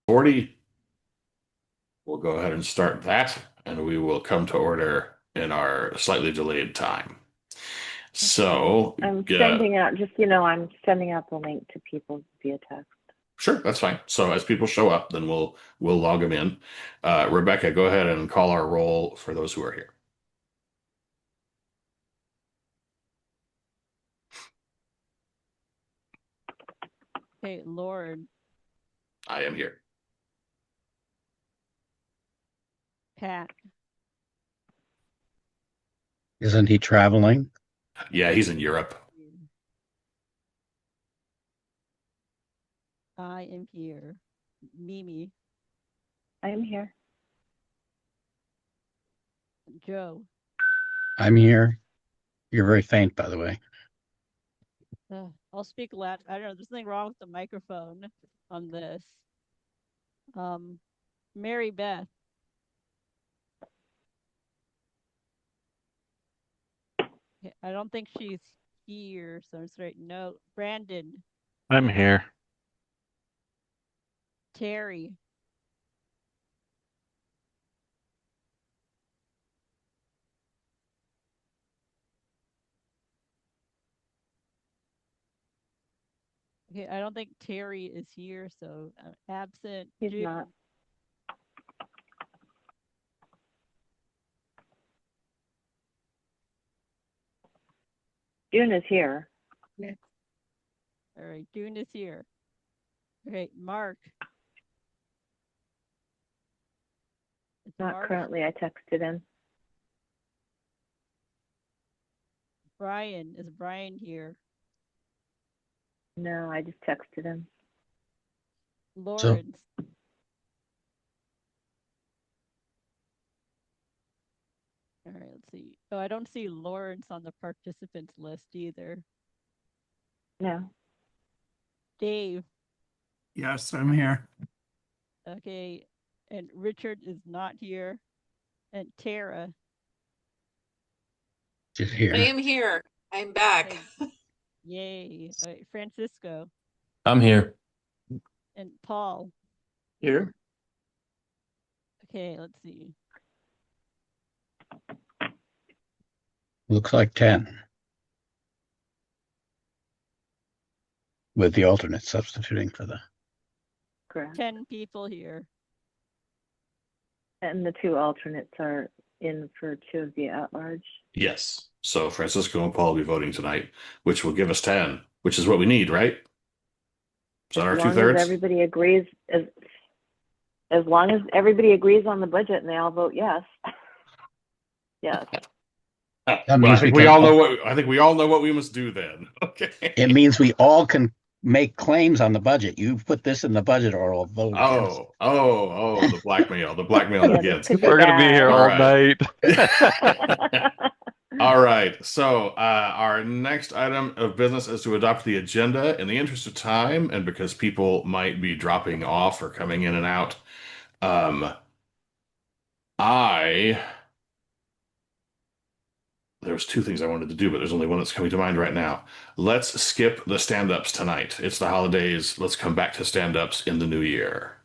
40. We'll go ahead and start that, and we will come to order in our slightly delayed time. Okay. So, I'm sending out, just, I'm sending out the link to people via text. sure, that's fine. So as people show up, then we'll log them in. Rebecca, go ahead and call our roll for those who are here. Okay, Lord, I am here. Pat, Isn't he traveling? Yeah, he's in Europe. I am here. Mimi, I am here. Joe. I'm here. You're very faint, by the way. I'll speak loud. I don't know. There's something wrong with the microphone on this. Mary Beth. Okay, I don't think she's here, so I'm straight. No, Brandon, I'm here. Terry, okay, I don't think Terry is here, so absent. He's not. June is here. Yeah. All right, June is here. Okay, Mark. Not Mark. currently. I texted him. Brian, is Brian here? No, I just texted him. Lawrence. All right, let's see. Oh, I don't see Lawrence on the participants list either. No. Dave. Yes, I'm here. Okay, and Richard is not here. And Tara. She's here. I am here. I'm back. Okay. Yay. All right, Francisco. I'm here. And Paul. Here. Okay, let's see. Looks like 10. With the alternate substituting for the... Correct. 10 people here. And the two alternates are in for two of the at-large. Yes. So Francisco and Paul will be voting tonight, which will give us 10, which is what we need, right? Is that our 2/3? As long as everybody agrees, as long as everybody agrees on the budget and they all vote yes. Yes. That Well, I means think we we can- all know what we must do then. Okay. It means we all can make claims on the budget. You put this in the budget or I'll vote against. The blackmail. The blackmail Yeah, begins. We're going to be here all night. All right. So our next item of business is to adopt the agenda. In the interest of time, and because people might be dropping off or coming in and out, there's two things I wanted to do, but there's only one that's coming to mind right now. Let's skip the stand-ups tonight. It's the holidays. Let's come back to stand-ups in the new year.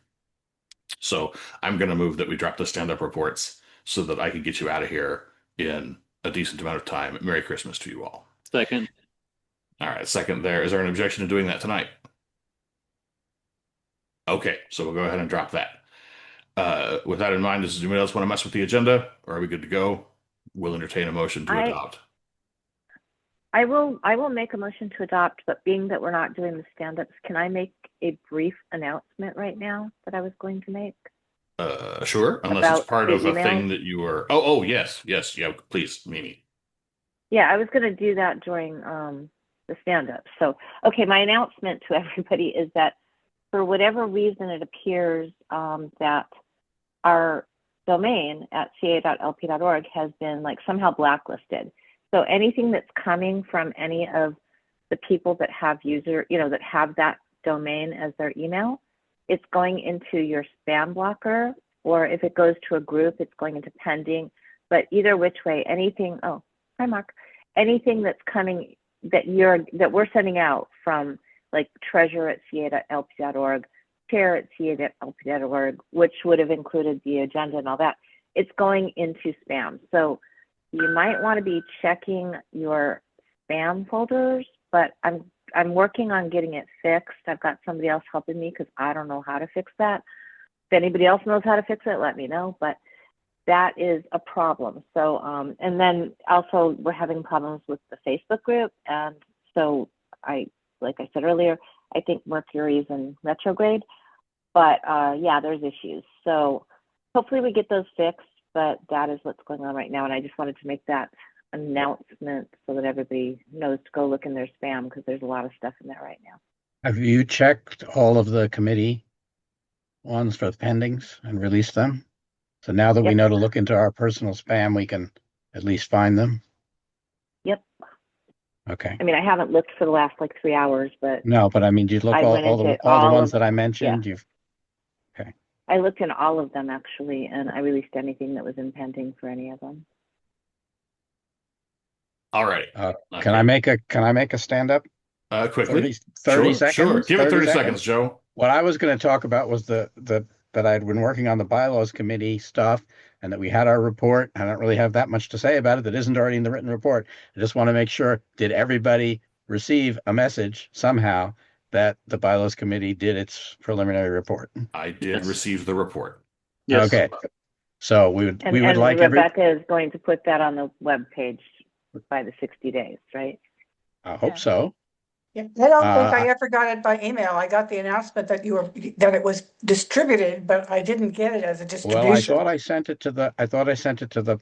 So I'm going to move that we drop the stand-up reports so that I can get you out of here in a decent amount of time. Merry Christmas to you all. Second. All right, second there. Is there an objection to doing that tonight? Okay, so we'll go ahead and drop that. With that in mind, does anyone else want to mess with the agenda, or are we good to go? We'll entertain a motion to adopt. I will make a motion to adopt, but being that we're not doing the stand-ups, can I make a brief announcement right now that I was going to make? Sure, unless About it's part the of a emails? thing that you were. Oh, yes, yeah, please, Mimi. Yeah, I was going to do that during the stand-up. So, okay, my announcement to everybody is that for whatever reason, it appears that our domain at ca.lp.org has been like somehow blacklisted. So anything that's coming from any of the people that have that have that domain as their email, it's going into your spam blocker, or if it goes to a group, it's going into pending. But either which way, anything, oh, hi Mark, anything that's coming that we're sending out from like treasurer@ca.lp.org chair at ca.lp.org, which would have included the agenda and all that, it's going into spam. So you might want to be checking your spam folders, but I'm working on getting it fixed. I've got somebody else helping me because I don't know how to fix that. If anybody else knows how to fix it, let me know. But that is a problem. So, and then also we're having problems with the Facebook group. And so like I said earlier, I think Mercury is in retrograde, but yeah, there's issues. So hopefully we get those fixed, but that is what's going on right now. And I just wanted to make that announcement so that everybody knows to go look in their spam because there's a lot of stuff in there right now. Have you checked all of the committee ones for the pendings and released them? So now that we Yep. know to look into our personal spam, we can at least find them? Yep. Okay. I mean, I haven't looked for the last like 3 hours, but No, but I mean, you look I went all into the all ones of- that I mentioned. I looked in all of them actually, and I released anything that was impending for any of them. All right. Can I make a stand up? Quickly. 30 Sure, seconds. Sure. Give it 30 seconds, Joe. What I was going to talk about was that I'd been working on the bylaws committee stuff and that we had our report. I don't really have that much to say about it that isn't already in the written report. I just want to make sure, did everybody receive a message somehow that the bylaws committee did its preliminary report? I did receive the report. Yes. Okay. So we would like Rebecca is going to put that on the web page by the 60 days, right? I hope Yeah. so. Yeah, I don't think I ever got it by email. I got the announcement that that it was distributed, but I didn't get it as a distribution. Well, I thought I sent it to the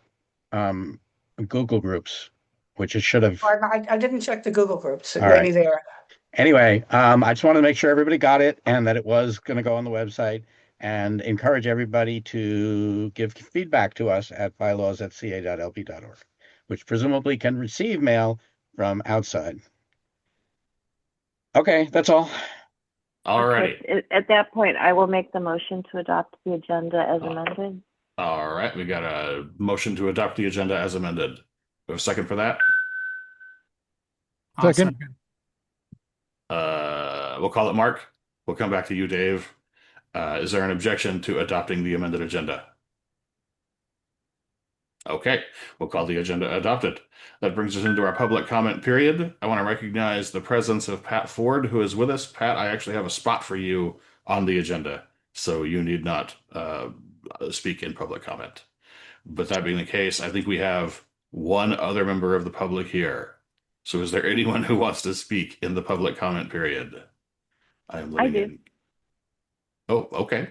Google groups, which it should have. I didn't check the Google groups. All Maybe right. they are. Anyway, I just wanted to make sure everybody got it and that it was going to go on the website, and encourage everybody to give feedback to us at bylaws@ca.lp.org, which presumably can receive mail from outside. Okay, that's all. All righty. Okay, at that point, I will make the motion to adopt the agenda as amended. All right. We got a motion to adopt the agenda as amended. We have a second for that? I'll Second. We'll call it Mark. We'll come back to you, Dave. Is there an objection to adopting the amended agenda? Okay, we'll call the agenda adopted. That brings us into our public comment period. I want to recognize the presence of Pat Ford, who is with us. Pat, I actually have a spot for you on the agenda, so you need not speak in public comment. But that being the case, I think we have one other member of the public here. So is there anyone who wants to speak in the public comment period? I do. Oh, okay.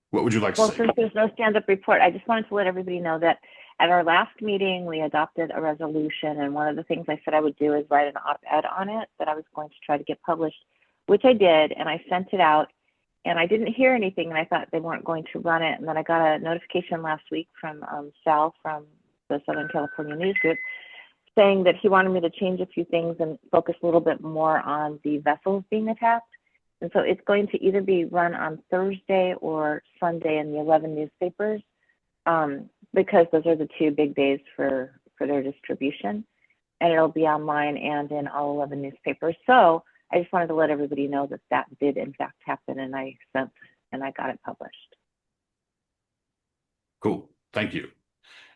What would you like to Well, say? since there's no stand-up report, I just wanted to let everybody know that at our last meeting, we adopted a resolution, and one of the things I said I would do is write an op-ed on it that I was going to try to get published, which I did, and I sent it out, and I didn't hear anything, and I thought they weren't going to run it, and then I got a notification last week from Sal from the Southern California News Group saying that he wanted me to change a few things and focus a little bit more on the vessels being attacked. And so it's going to either be run on Thursday or Sunday in the 11 newspapers, because those are the two big days for their distribution. And it'll be online and in all 11 newspapers. So I just wanted to let everybody know that that did in fact happen, and I got it published. Cool. Thank you.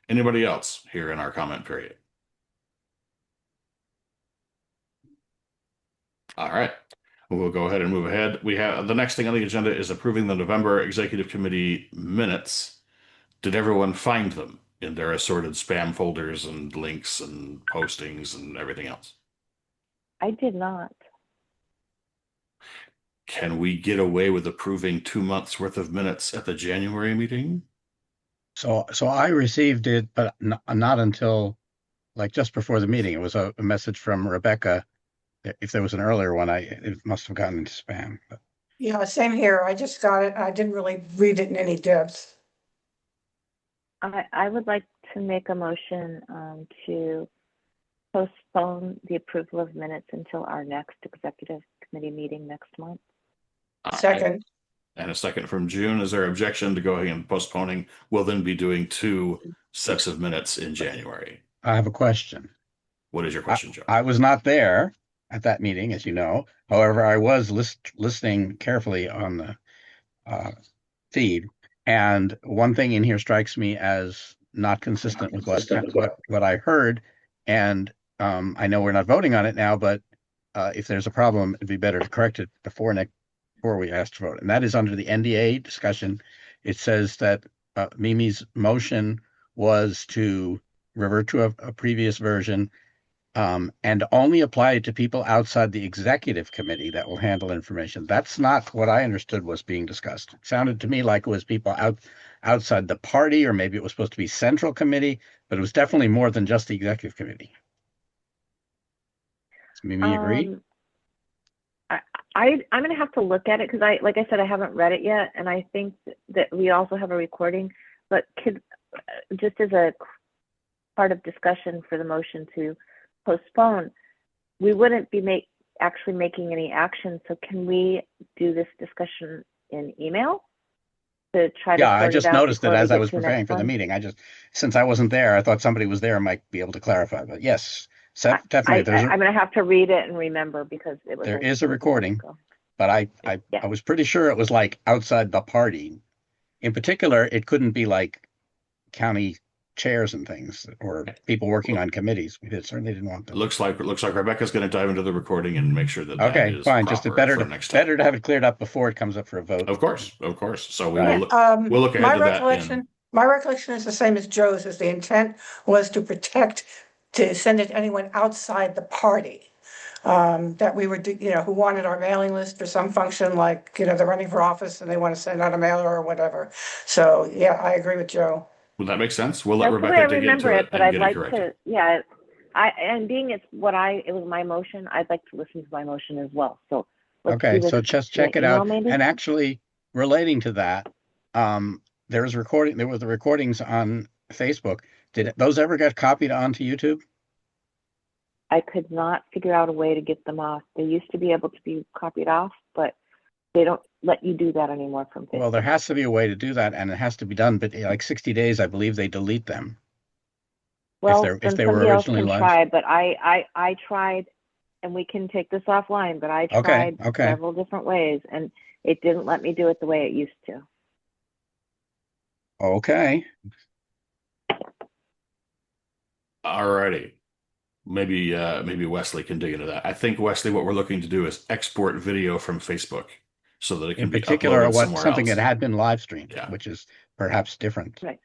Anybody else here in our comment period? All right. We'll go ahead and move ahead. We have the next thing on the agenda is approving the November Executive Committee minutes. Did everyone find them in their assorted spam folders and links and postings and everything else? I did not. Can we get away with approving 2 months worth of minutes at the January meeting? So I received it, but not until like just before the meeting. It was a message from Rebecca. If there was an earlier one, it must have gotten into spam. But. Yeah, same here. I just got it. I didn't really read it in any depth. I would like to make a motion to postpone the approval of minutes until our next executive committee meeting next month. Second. And a second from June. Is there objection to going and postponing? We'll then be doing 2 sets of minutes in January. I have a question. What is your question, Joe? I was not there at that meeting, as you know. However, I was listening carefully on feed. And one thing in here strikes me as not consistent with what I heard. And I know we're not voting on it now, but if there's a problem, it'd be better to correct it before we ask to vote. And that is under the NDA discussion. It says that Mimi's motion was to revert to a previous version and only apply it to people outside the executive committee that will handle information. That's not what I understood was being discussed. It sounded to me like it was people outside the party, or maybe it was supposed to be central committee, but it was definitely more than just the executive committee. Does Mimi agree? I'm going to have to look at it because like I said, I haven't read it yet, and I think that we also have a recording. But just as a part of discussion for the motion to postpone, we wouldn't be actually making any action. So can we do this discussion in email to try to sort I just it out noticed that before we as I get was to the preparing next for the one? meeting. Since I wasn't there, I thought somebody was there and might be able to clarify. But yes, definitely, I'm going to have to read it and remember because it was there is a while recording, ago. but I Yeah. was pretty sure it was like outside the party. In particular, it couldn't be like county chairs and things or people working on committees. We certainly didn't want them. Looks like Rebecca's going to dive into the recording and make sure that that Okay, is fine. proper Just better for to next time. have it cleared up before it comes up for a vote. Of course. So we Right. we'll look ahead to that. My recollection is the same as Joe's, is the intent was to send it to anyone outside the party. That we were, who wanted our mailing list for some function, like, they're running for office and they want to send out a mailer or whatever. So, yeah, I agree with Joe. Will that make sense? We'll let That's the way Rebecca I dig remember into it, it but and I'd get it like corrected. to, yeah, and being it was my motion, I'd like to listen to my motion as well. So let's do Okay, this so just via check it email, out. maybe? And actually, relating to that, there were the recordings on Facebook. Did those ever get copied onto YouTube? I could not figure out a way to get them off. They used to be able to be copied off, but they don't let you do that anymore from Facebook. Well, there has to be a way to do that, and it has to be done, but like 60 days, I believe they delete them. Well, if then they were somebody else originally can live. try, but I tried, and we can take this offline, but I tried Okay. several different ways, and it didn't let me do it the way it used to. Okay. Alrighty. Maybe Wesley can dig into that. I think, Wesley, what we're looking to do is export video from Facebook so that it can In be particular, uploaded somewhere something else. that had been live streamed, Yeah. which is perhaps different. Right.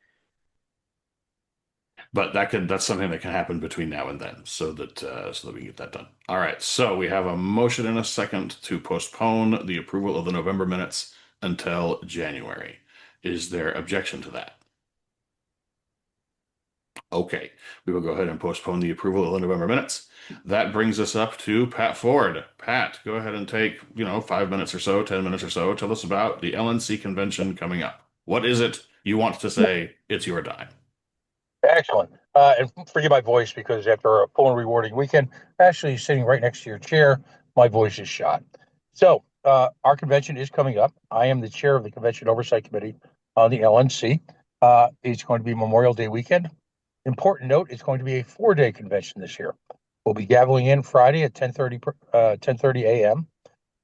But that's something that can happen between now and then, so that we can get that done. All right. So we have a motion and a second to postpone the approval of the November minutes until January. Is there objection to that? Okay, we will go ahead and postpone the approval of the November minutes. That brings us up to Pat Ford. Pat, go ahead and take 5 minutes or so, 10 minutes or so. Tell us about the LNC convention coming up. What is it you want to say? It's your time. Excellent. And forgive my voice because after a full and rewarding weekend, actually sitting right next to your chair, my voice is shot. So our convention is coming up. I am the chair of the Convention Oversight Committee on the LNC. It's going to be Memorial Day weekend. Important note, it's going to be a 4-day convention this year. We'll be gaveling in Friday at 10:30 a.m.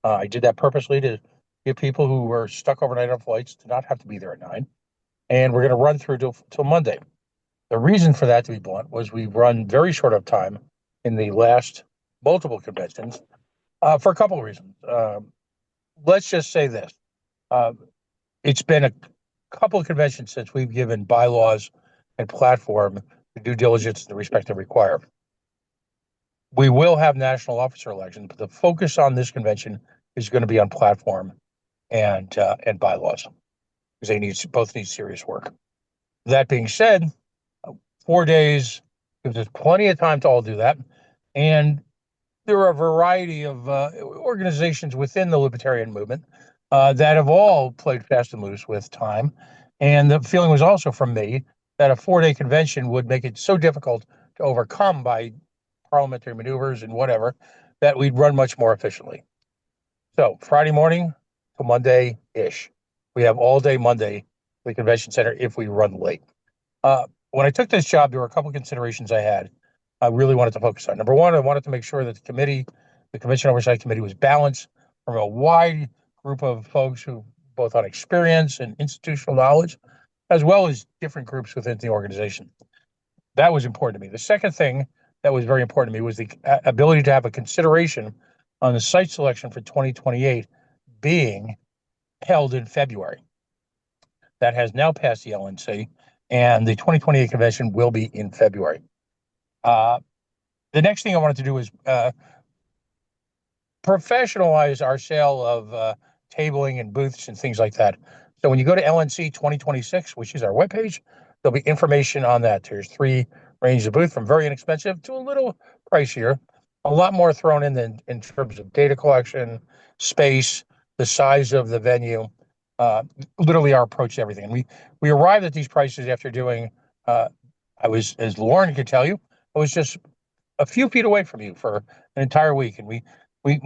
I did that purposely to give people who were stuck overnight on flights to not have to be there at 9. And we're going to run through till Monday. The reason for that, to be blunt, was we've run very short of time in the last multiple conventions for a couple of reasons. Let's just say this. It's been a couple of conventions since we've given bylaws and platform the due diligence and the respect they require. We will have national officer elections, but the focus on this convention is going to be on platform and bylaws because both need serious work. That being said, 4 days gives us plenty of time to all do that. And there are a variety of organizations within the libertarian movement that have all played fast and loose with time. And the feeling was also from me that a 4-day convention would make it so difficult to overcome by parliamentary maneuvers and whatever that we'd run much more efficiently. So Friday morning to Monday-ish. We have all day Monday at the convention center if we run late. When I took this job, there were a couple of considerations I had. I really wanted to focus on. Number one, I wanted to make sure that the Convention Oversight Committee was balanced from a wide group of folks who both on experience and institutional knowledge, as well as different groups within the organization. That was important to me. The second thing that was very important to me was the ability to have a consideration on the site selection for 2028 being held in February. That has now passed the LNC, and the 2028 convention will be in February. The next thing I wanted to do is professionalize our sale of tabling and booths and things like that. So when you go to LNC 2026, which is our webpage, there'll be information on that. There's 3 ranges of booth from very inexpensive to a little pricier, a lot more thrown in than in terms of data collection, space, the size of the venue, literally our approach to everything. And we arrived at these prices after doing, I was, as Lauren could tell you, I was just a few feet away from you for an entire week. And we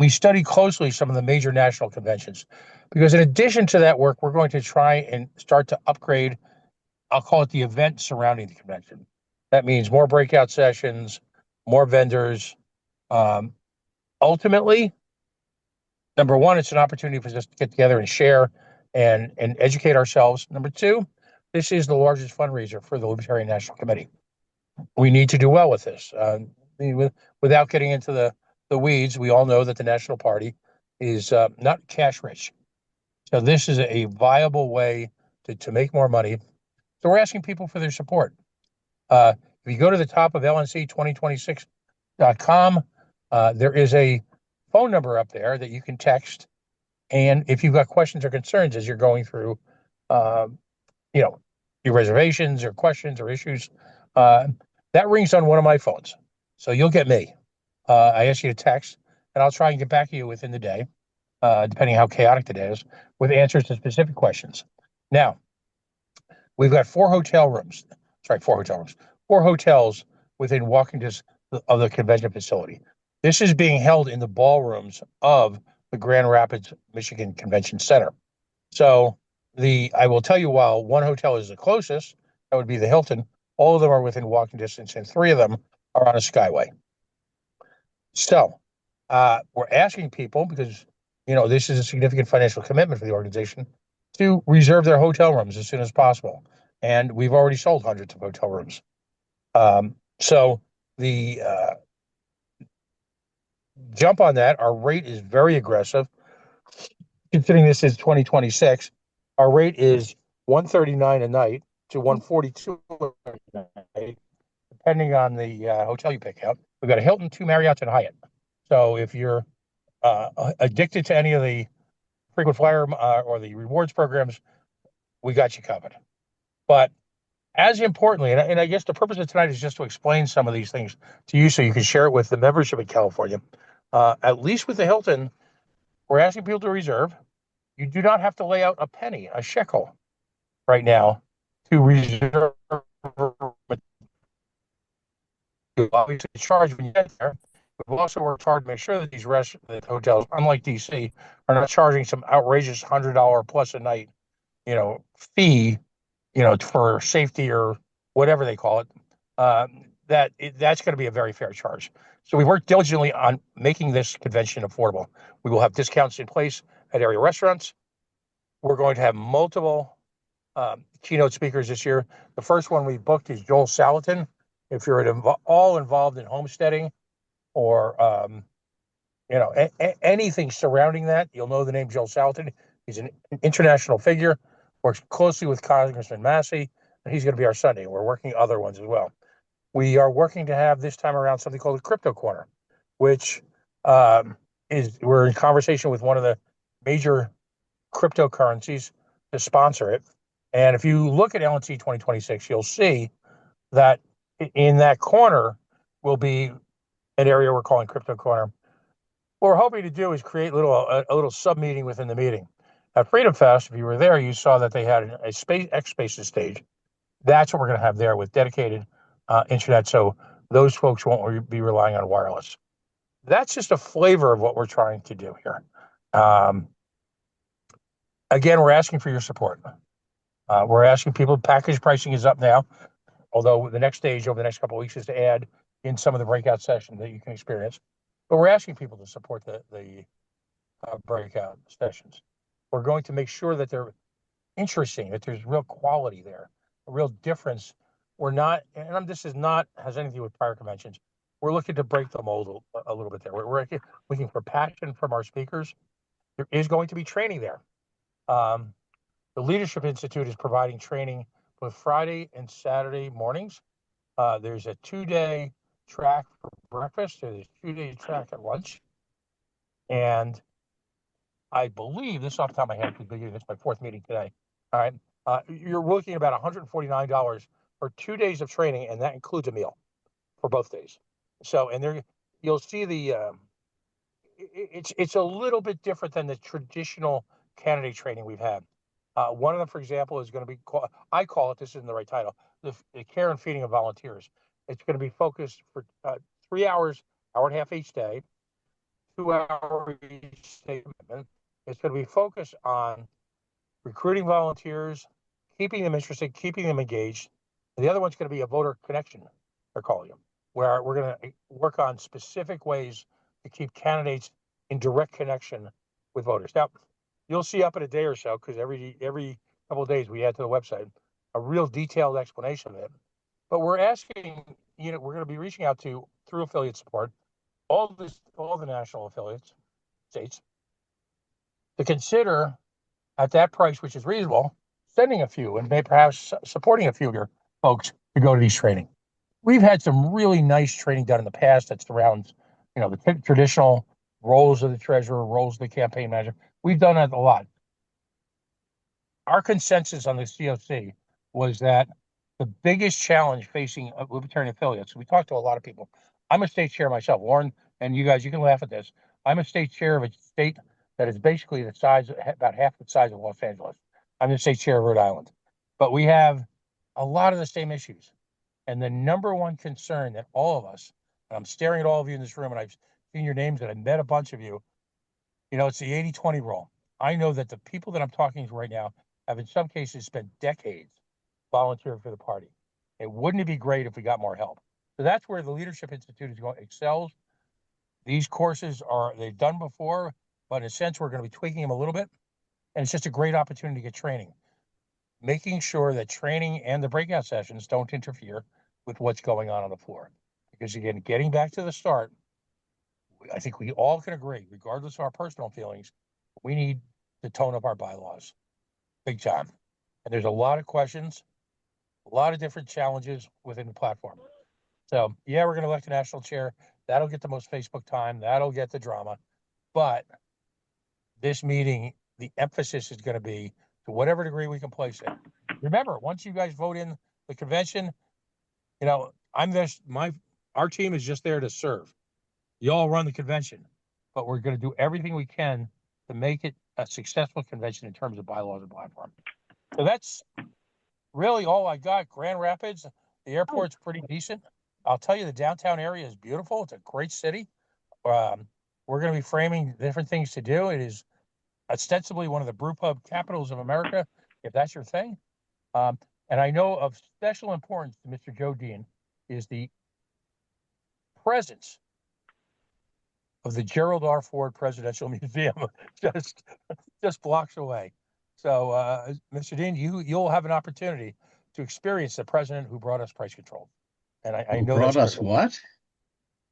studied closely some of the major national conventions, because in addition to that work, we're going to try and start to upgrade, I'll call it the event surrounding the convention. That means more breakout sessions, more vendors. Ultimately, number one, it's an opportunity for us to get together and share and educate ourselves. Number two, this is the largest fundraiser for the Libertarian National Committee. We need to do well with this. Without getting into the weeds, we all know that the National Party is not cash rich. So this is a viable way to make more money. So we're asking people for their support. If you go to the top of lnc2026.com, there is a phone number up there that you can text. And if you've got questions or concerns as you're going through, your reservations or questions or issues, that rings on one of my phones. So you'll get me. I ask you to text, and I'll try and get back to you within the day, depending how chaotic the day is, with answers to specific questions. Now, we've got 4 hotels within walking distance of the convention facility. This is being held in the ballrooms of the Grand Rapids, Michigan Convention Center. So I will tell you, while one hotel is the closest, that would be the Hilton, all of them are within walking distance, and 3 of them are on a skyway. So we're asking people, because this is a significant financial commitment for the organization, to reserve their hotel rooms as soon as possible. And we've already sold hundreds of hotel rooms. So the jump on that, our rate is very aggressive. Considering this is 2026, our rate is $139 a night to $142 a night, depending on the hotel you pick out. We've got a Hilton, 2 Marriotts, and a Hyatt. So if you're addicted to any of the frequent flyer or the rewards programs, we got you covered. But as importantly, and I guess the purpose of tonight is just to explain some of these things to you so you can share it with the membership in California. At least with the Hilton, we're asking people to reserve. You do not have to lay out a penny, a shekel, right now to reserve. You obviously charge when you get there. We've also worked hard to make sure that these hotels, unlike DC, are not charging some outrageous $100 plus a night, fee, for safety or whatever they call it. That's going to be a very fair charge. So we worked diligently on making this convention affordable. We will have discounts in place at area restaurants. We're going to have multiple keynote speakers this year. The first one we booked is Joel Salatin. If you're all involved in homesteading or anything surrounding that, you'll know the name Joel Salatin. He's an international figure, works closely with Congressman Massey, and he's going to be our Sunday. We're working other ones as well. We are working to have this time around something called a Crypto Corner, which we're in conversation with one of the major cryptocurrencies to sponsor it. And if you look at LNC 2026, you'll see that in that corner will be an area we're calling Crypto Corner. What we're hoping to do is create a little sub-meeting within the meeting. At Freedom Fest, if you were there, you saw that they had a X Spaces stage. That's what we're going to have there with dedicated internet, so those folks won't be relying on wireless. That's just a flavor of what we're trying to do here. Again, we're asking for your support. We're asking people, package pricing is up now, although the next stage over the next couple of weeks is to add in some of the breakout sessions that you can experience. But we're asking people to support the breakout sessions. We're going to make sure that they're interesting, that there's real quality there, a real difference. We're not, and this is not has anything to do with prior conventions. We're looking to break the mold a little bit there. We're looking for passion from our speakers. There is going to be training there. The Leadership Institute is providing training both Friday and Saturday mornings. There's a 2-day track for breakfast. There's a 2-day track at lunch. And I believe, this off the top of my head, because it's my 4th meeting today. All right. You're looking at about $149 for 2 days of training, and that includes a meal for both days. So, and there you'll see it's a little bit different than the traditional candidate training we've had. One of them, for example, is going to be I call it, this isn't the right title, the care and feeding of volunteers. It's going to be focused for 3 hours, hour and a half each day, 2 hours each day commitment. It's going to be focused on recruiting volunteers, keeping them interested, keeping them engaged. And the other one's going to be a voter connection, they're calling them, where we're going to work on specific ways to keep candidates in direct connection with voters. Now, you'll see up in a day or so, because every couple of days we add to the website a real detailed explanation of it. But we're asking, we're going to be reaching out to, through affiliate support, all the national affiliates, states, to consider at that price, which is reasonable, sending a few and maybe perhaps supporting a few of your folks to go to these training. We've had some really nice training done in the past that surrounds, the traditional roles of the treasurer, roles of the campaign manager. We've done that a lot. Our consensus on the COC was that the biggest challenge facing Libertarian affiliates, we talked to a lot of people. I'm a state chair myself, Warren, and you guys, you can laugh at this. I'm a state chair of a state that is basically the size, about half the size of Los Angeles. I'm the state chair of Rhode Island. But we have a lot of the same issues. And the number one concern that all of us, and I'm staring at all of you in this room, and I've seen your names, and I've met a bunch of you, it's the 80-20 rule. I know that the people that I'm talking to right now have in some cases spent decades volunteering for the party. Wouldn't it be great if we got more help? So that's where the Leadership Institute is going, excels. These courses they've done before, but in a sense, we're going to be tweaking them a little bit. And it's just a great opportunity to get training, making sure that training and the breakout sessions don't interfere with what's going on the floor. Because again, getting back to the start, I think we all can agree, regardless of our personal feelings, we need to tone up our bylaws big time. And there's a lot of questions, a lot of different challenges within the platform. So yeah, we're going to elect a national chair. That'll get the most Facebook time. That'll get the drama. But this meeting, the emphasis is going to be to whatever degree we can place it. Remember, once you guys vote in the convention, our team is just there to serve. You all run the convention, but we're going to do everything we can to make it a successful convention in terms of bylaws and platform. So that's really all I got. Grand Rapids, the airport's pretty decent. I'll tell you, the downtown area is beautiful. It's a great city. We're going to be framing different things to do. It is ostensibly one of the brew pub capitals of America, if that's your thing. And I know of special importance to Mr. Joe Dean is the presence of the Gerald R. Ford Presidential Museum just blocks away. So, Mr. Dean, you'll have an opportunity to experience the president who brought us price control. And I know brought that's us what?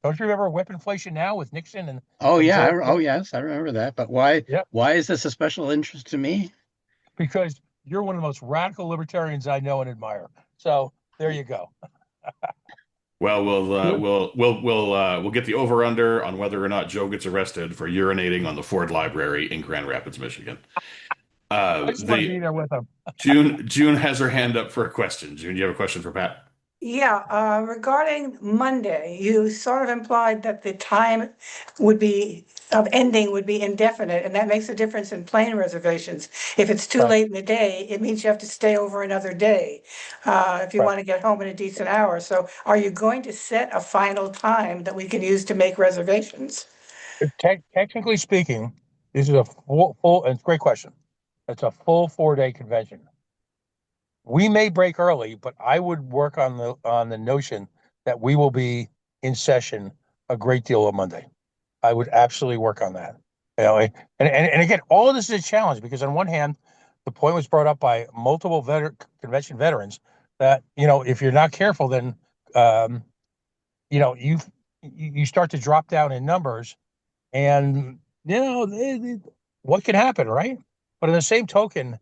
Don't you remember whip inflation now with Nixon and? Oh yeah, George? yes, I remember that. But why? Yep. Why is this a special interest to me? Because you're one of the most radical libertarians I know and admire. So there you go. Well, we'll get the over under on whether or not Joe gets arrested for urinating on the Ford Library in Grand Rapids, Michigan. I just want to be there with him. June has her hand up for a question. June, you have a question for Pat? Yeah, regarding Monday, you sort of implied that the time of ending would be indefinite, and that makes a difference in plane reservations. If it's too Right. late in the day, it means you have to stay over another day, if you Right. want to get home in a decent hour. So are you going to set a final time that we can use to make reservations? Technically speaking, this is a full, and it's a great question. It's a full 4-day convention. We may break early, but I would work on the notion that we will be in session a great deal of Monday. I would absolutely work on that. And again, all of this is a challenge because on one hand, the point was brought up by multiple convention veterans that, if you're not careful, then, um, you start to drop down in numbers and, what can happen, right? But in the same token,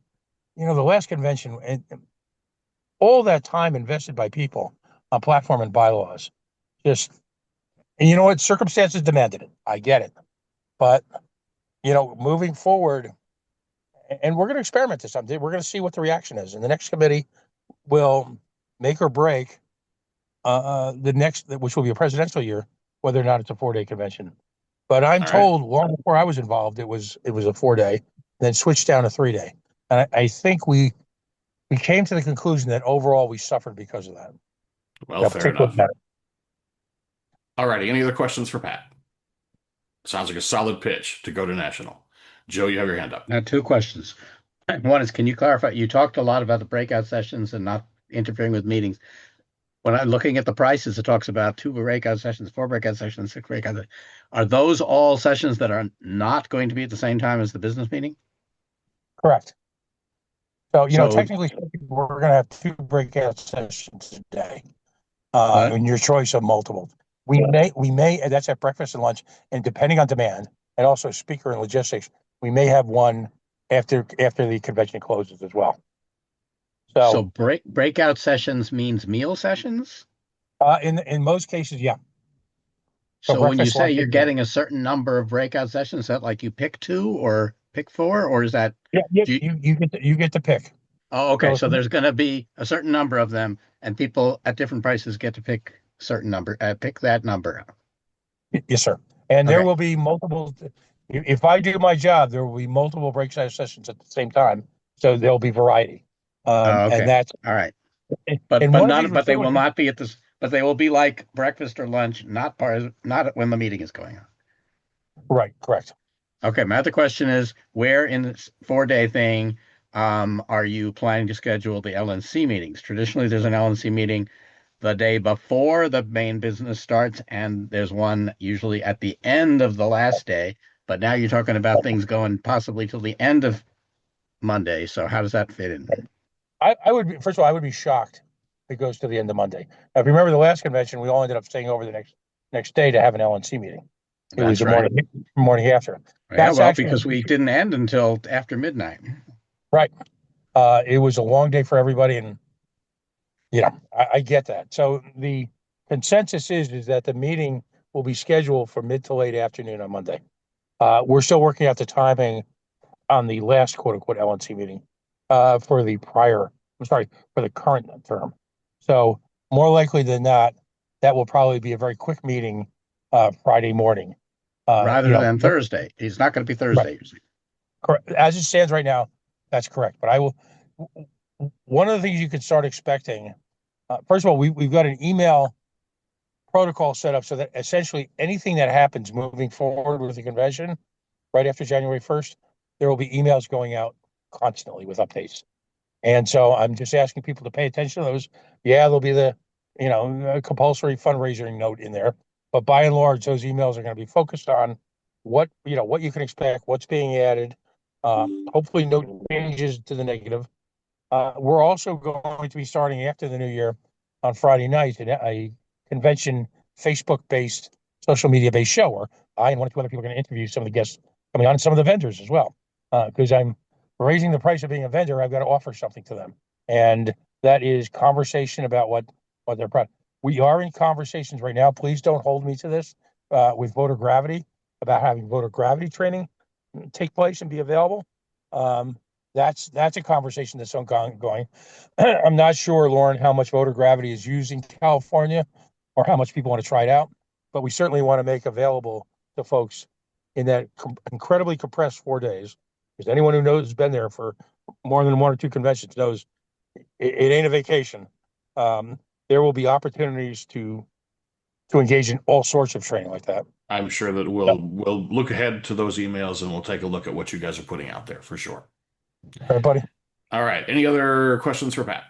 the last convention and all that time invested by people on platform and bylaws, just, and you know what, circumstances demanded it. I get it. But, moving forward, and we're going to experiment this someday. We're going to see what the reaction is. And the next committee will make or break the next, which will be a presidential year, whether or not it's a 4-day convention. But I'm All right. told long before I was involved, it was a 4-day, then switched down to 3-day. And I think we came to the conclusion that overall we suffered because of that. Well, fair enough. All righty. Any other questions for Pat? Sounds like a solid pitch to go to national. Joe, you have your hand up. Now, 2 questions. One is, can you clarify? You talked a lot about the breakout sessions and not interfering with meetings. When I'm looking at the prices, it talks about 2 breakout sessions, 4 breakout sessions, 6 breakout sessions. Are those all sessions that are not going to be at the same time as the business meeting? Correct. So, technically speaking, we're going to have 2 breakout sessions today. In your choice of multiple. We may, that's at breakfast and lunch, and depending on demand, and also speaker and logistics, we may have one after the convention closes as well. So breakout sessions means meal sessions? In most cases, yeah. So when you say you're getting a certain number of breakout sessions, is that like you pick 2 or pick 4, or is that? Yeah, you get to pick. Oh, okay. So there's going to be a certain number of them, and people at different prices get to pick certain number, pick that number. Yes, sir. And there will be multiple. If I do my job, there will be multiple breakout sessions at the same time, so there'll be variety. Okay. And that's all right. But they will not be at this. But they will be like breakfast or lunch, not when the meeting is going on. Right. Correct. Okay. My other question is, where in this 4-day thing are you planning to schedule the LNC meetings? Traditionally, there's an LNC meeting the day before the main business starts, and there's one usually at the end of the last day. But now you're talking about things going possibly till the end of Monday. So how does that fit in? I would be, first of all, I would be shocked if it goes to the end of Monday. Now, if you remember the last convention, we all ended up staying over the next day to have an LNC meeting. It was the morning after. Yeah, well, because we didn't end until after midnight. Right. It was a long day for everybody, and I get that. So the consensus is that the meeting will be scheduled for mid to late afternoon on Monday. We're still working out the timing on the last quote unquote LNC meeting for the current term. So more likely than not, that will probably be a very quick meeting Friday morning. Rather than Thursday. It's not going to be Thursday. Right. Correct. As it stands right now, that's correct. But one of the things you can start expecting, first of all, we've got an email protocol set up so that essentially anything that happens moving forward with the convention right after January 1st, there will be emails going out constantly with updates. And so I'm just asking people to pay attention to those. Yeah, there'll be the, a compulsory fundraising note in there. But by and large, those emails are going to be focused on what you can expect, what's being added, hopefully no changes to the negative. We're also going to be starting after the new year on Friday night a convention Facebook-based, social media-based show where I and 1 or 2 other people are going to interview some of the guests coming on and some of the vendors as well. Because I'm raising the price of being a vendor, I've got to offer something to them. And that is conversation about what their product. We are in conversations right now. Please don't hold me to this with voter gravity about having voter gravity training take place and be available. That's a conversation that's ongoing. I'm not sure, Lauren, how much voter gravity is used in California or how much people want to try it out, but we certainly want to make available to folks in that incredibly compressed 4 days. Because anyone who knows has been there for more than 1 or 2 conventions knows it ain't a vacation. There will be opportunities to engage in all sorts of training like that. I'm sure that we'll look ahead to those emails and we'll take a look at what you guys are putting out there for sure. All right, buddy. All right. Any other questions for Pat?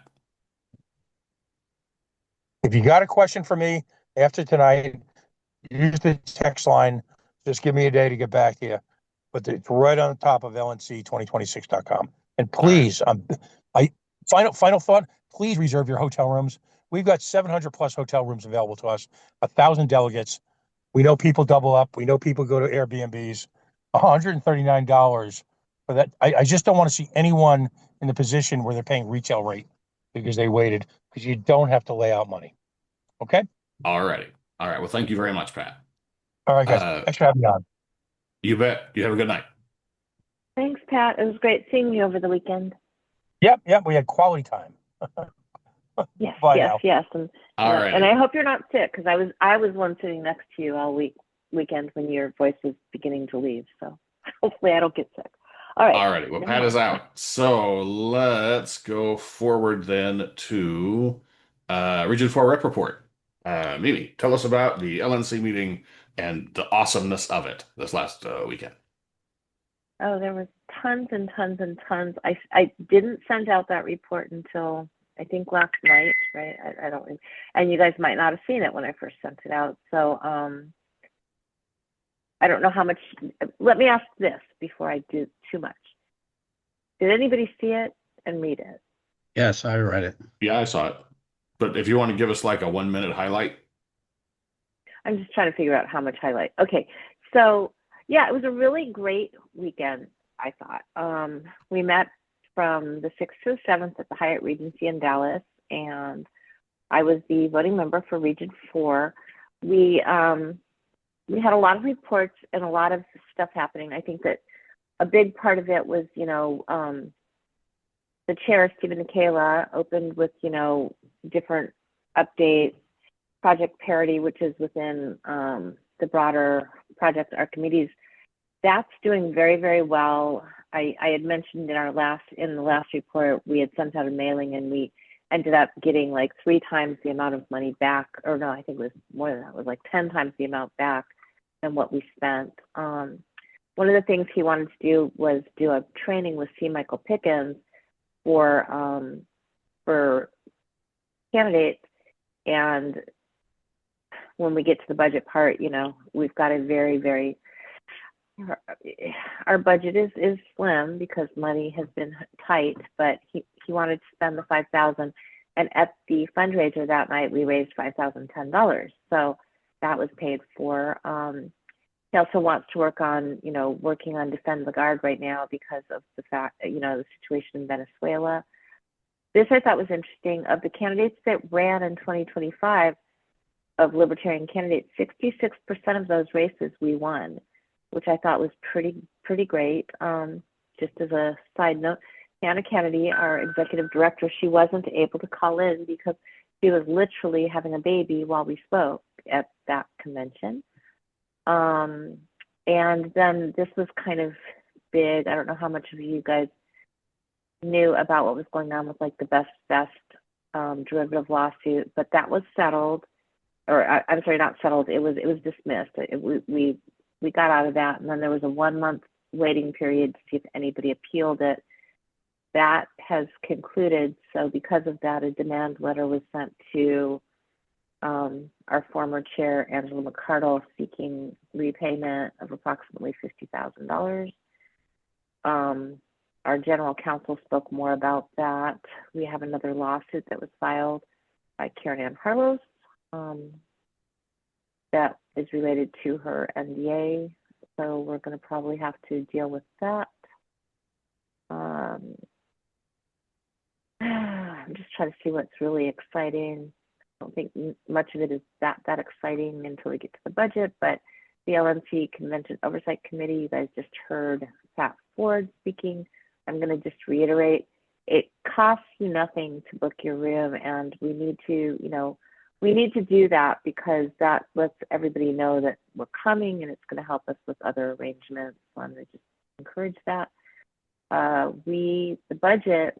If you got a question for me after tonight, use the text line. Just give me a day to get back to you. but it's right on the top of lnc2026.com. And All right. please, final thought, please reserve your hotel rooms. We've got 700 plus hotel rooms available to us, 1,000 delegates. We know people double up. We know people go to Airbnbs. $139 for that. I just don't want to see anyone in the position where they're paying retail rate because they waited, because you don't have to lay out money. Okay? All righty. All right. Well, thank you very much, Pat. All right, guys. Thanks for having me on. You bet. You have a good night. Thanks, Pat. It was great seeing you over the weekend. Yep. We had quality time. Yes, Bye yes, now. yes. And All right. and I hope you're not sick, because I was one sitting next to you all weekend when your voice was beginning to leave. So hopefully I don't get sick. All right. All righty. Well, Pat is out. So let's go forward then to Region 4 Rep Report. Mimi, tell us about the LNC meeting and the awesomeness of it this last weekend. Oh, there was tons and tons and tons. I didn't send out that report until I think last night, right? I don't, and you guys might not have seen it when I first sent it out. So I don't know how much. Let me ask this before I do too much. Did anybody see it and read it? Yes, I read it. Yeah, I saw it. But if you want to give us like a 1-minute highlight. I'm just trying to figure out how much highlight. Okay, so yeah, it was a really great weekend, I thought. We met from the 6th to the 7th at the Hyatt Regency in Dallas, and I was the voting member for Region 4. We had a lot of reports and a lot of stuff happening. I think that a big part of it was, the chair, Stephen Nikela, opened with, different updates, Project Parity, which is within the broader Project Archimedes. That's doing very, very well. I had mentioned in the last report, we had sent out a mailing and we ended up getting like 3 times the amount of money back, or no, I think it was more than that. It was like 10 times the amount back than what we spent. One of the things he wanted to do was do a training with C. Michael Pickens for candidates. And when we get to the budget part, we've got a very, very, our budget is slim because money has been tight, but he wanted to spend the $5,000, and at the fundraiser that night we raised $5,010, so that was paid for. He also wants to working on Defend the Guard right now because of the fact, the situation in Venezuela. This I thought was interesting. Of the candidates that ran in 2025, of Libertarian candidates, 66% of those races we won, which I thought was pretty great. Just as a side note, Hannah Kennedy, our executive director, she wasn't able to call in because she was literally having a baby while we spoke at that convention. And then this was kind of big. I don't know how much of you guys knew about what was going on with like the best derivative lawsuit, but that was settled. Or I'm sorry, not settled. It was dismissed. We got out of that, and then there was a 1-month waiting period to see if anybody appealed it. That has concluded. So because of that, a demand letter was sent to our former chair, Angela McCardle, seeking repayment of approximately $50,000. Our general counsel spoke more about that. We have another lawsuit that was filed by Karen Ann Harlow that is related to her NDA. So we're going to probably have to deal with that. I'm just trying to see what's really exciting. I don't think much of it is that exciting until we get to the budget, but the LNC Convention Oversight Committee, you guys just heard Pat Ford speaking. I'm going to just reiterate, it costs you nothing to book your room, and we need to do that because that lets everybody know that we're coming, and it's going to help us with other arrangements. So I'm going to just encourage that. The budget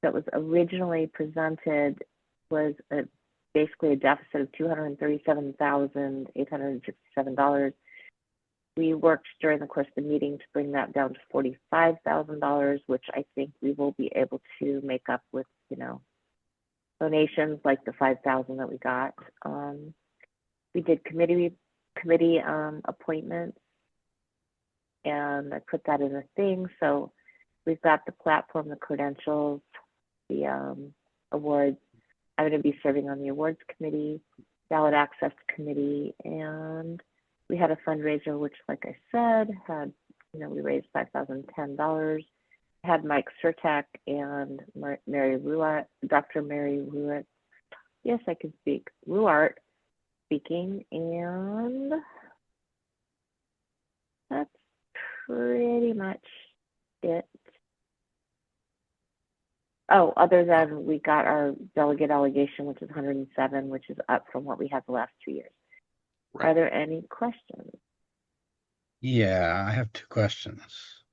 that was originally presented was basically a deficit of $237,867. We worked during the course of the meeting to bring that down to $45,000, which I think we will be able to make up with, donations like the $5,000 that we got. We did committee appointments. and I put that in a thing. So we've got the platform, the credentials, the awards. I'm going to be serving on the awards committee, ballot access committee, and we had a fundraiser, which, like I said, had, we raised $5,010. Had Mike Surtak and Mary Ruart, Dr. Mary Ruart. Yes, I can speak. Ruart speaking, and that's pretty much it. Oh, other than we got our delegate allegation, which is 107, which is up from what we had the last 2 years. Right. Are there any questions? Yeah, I have two questions.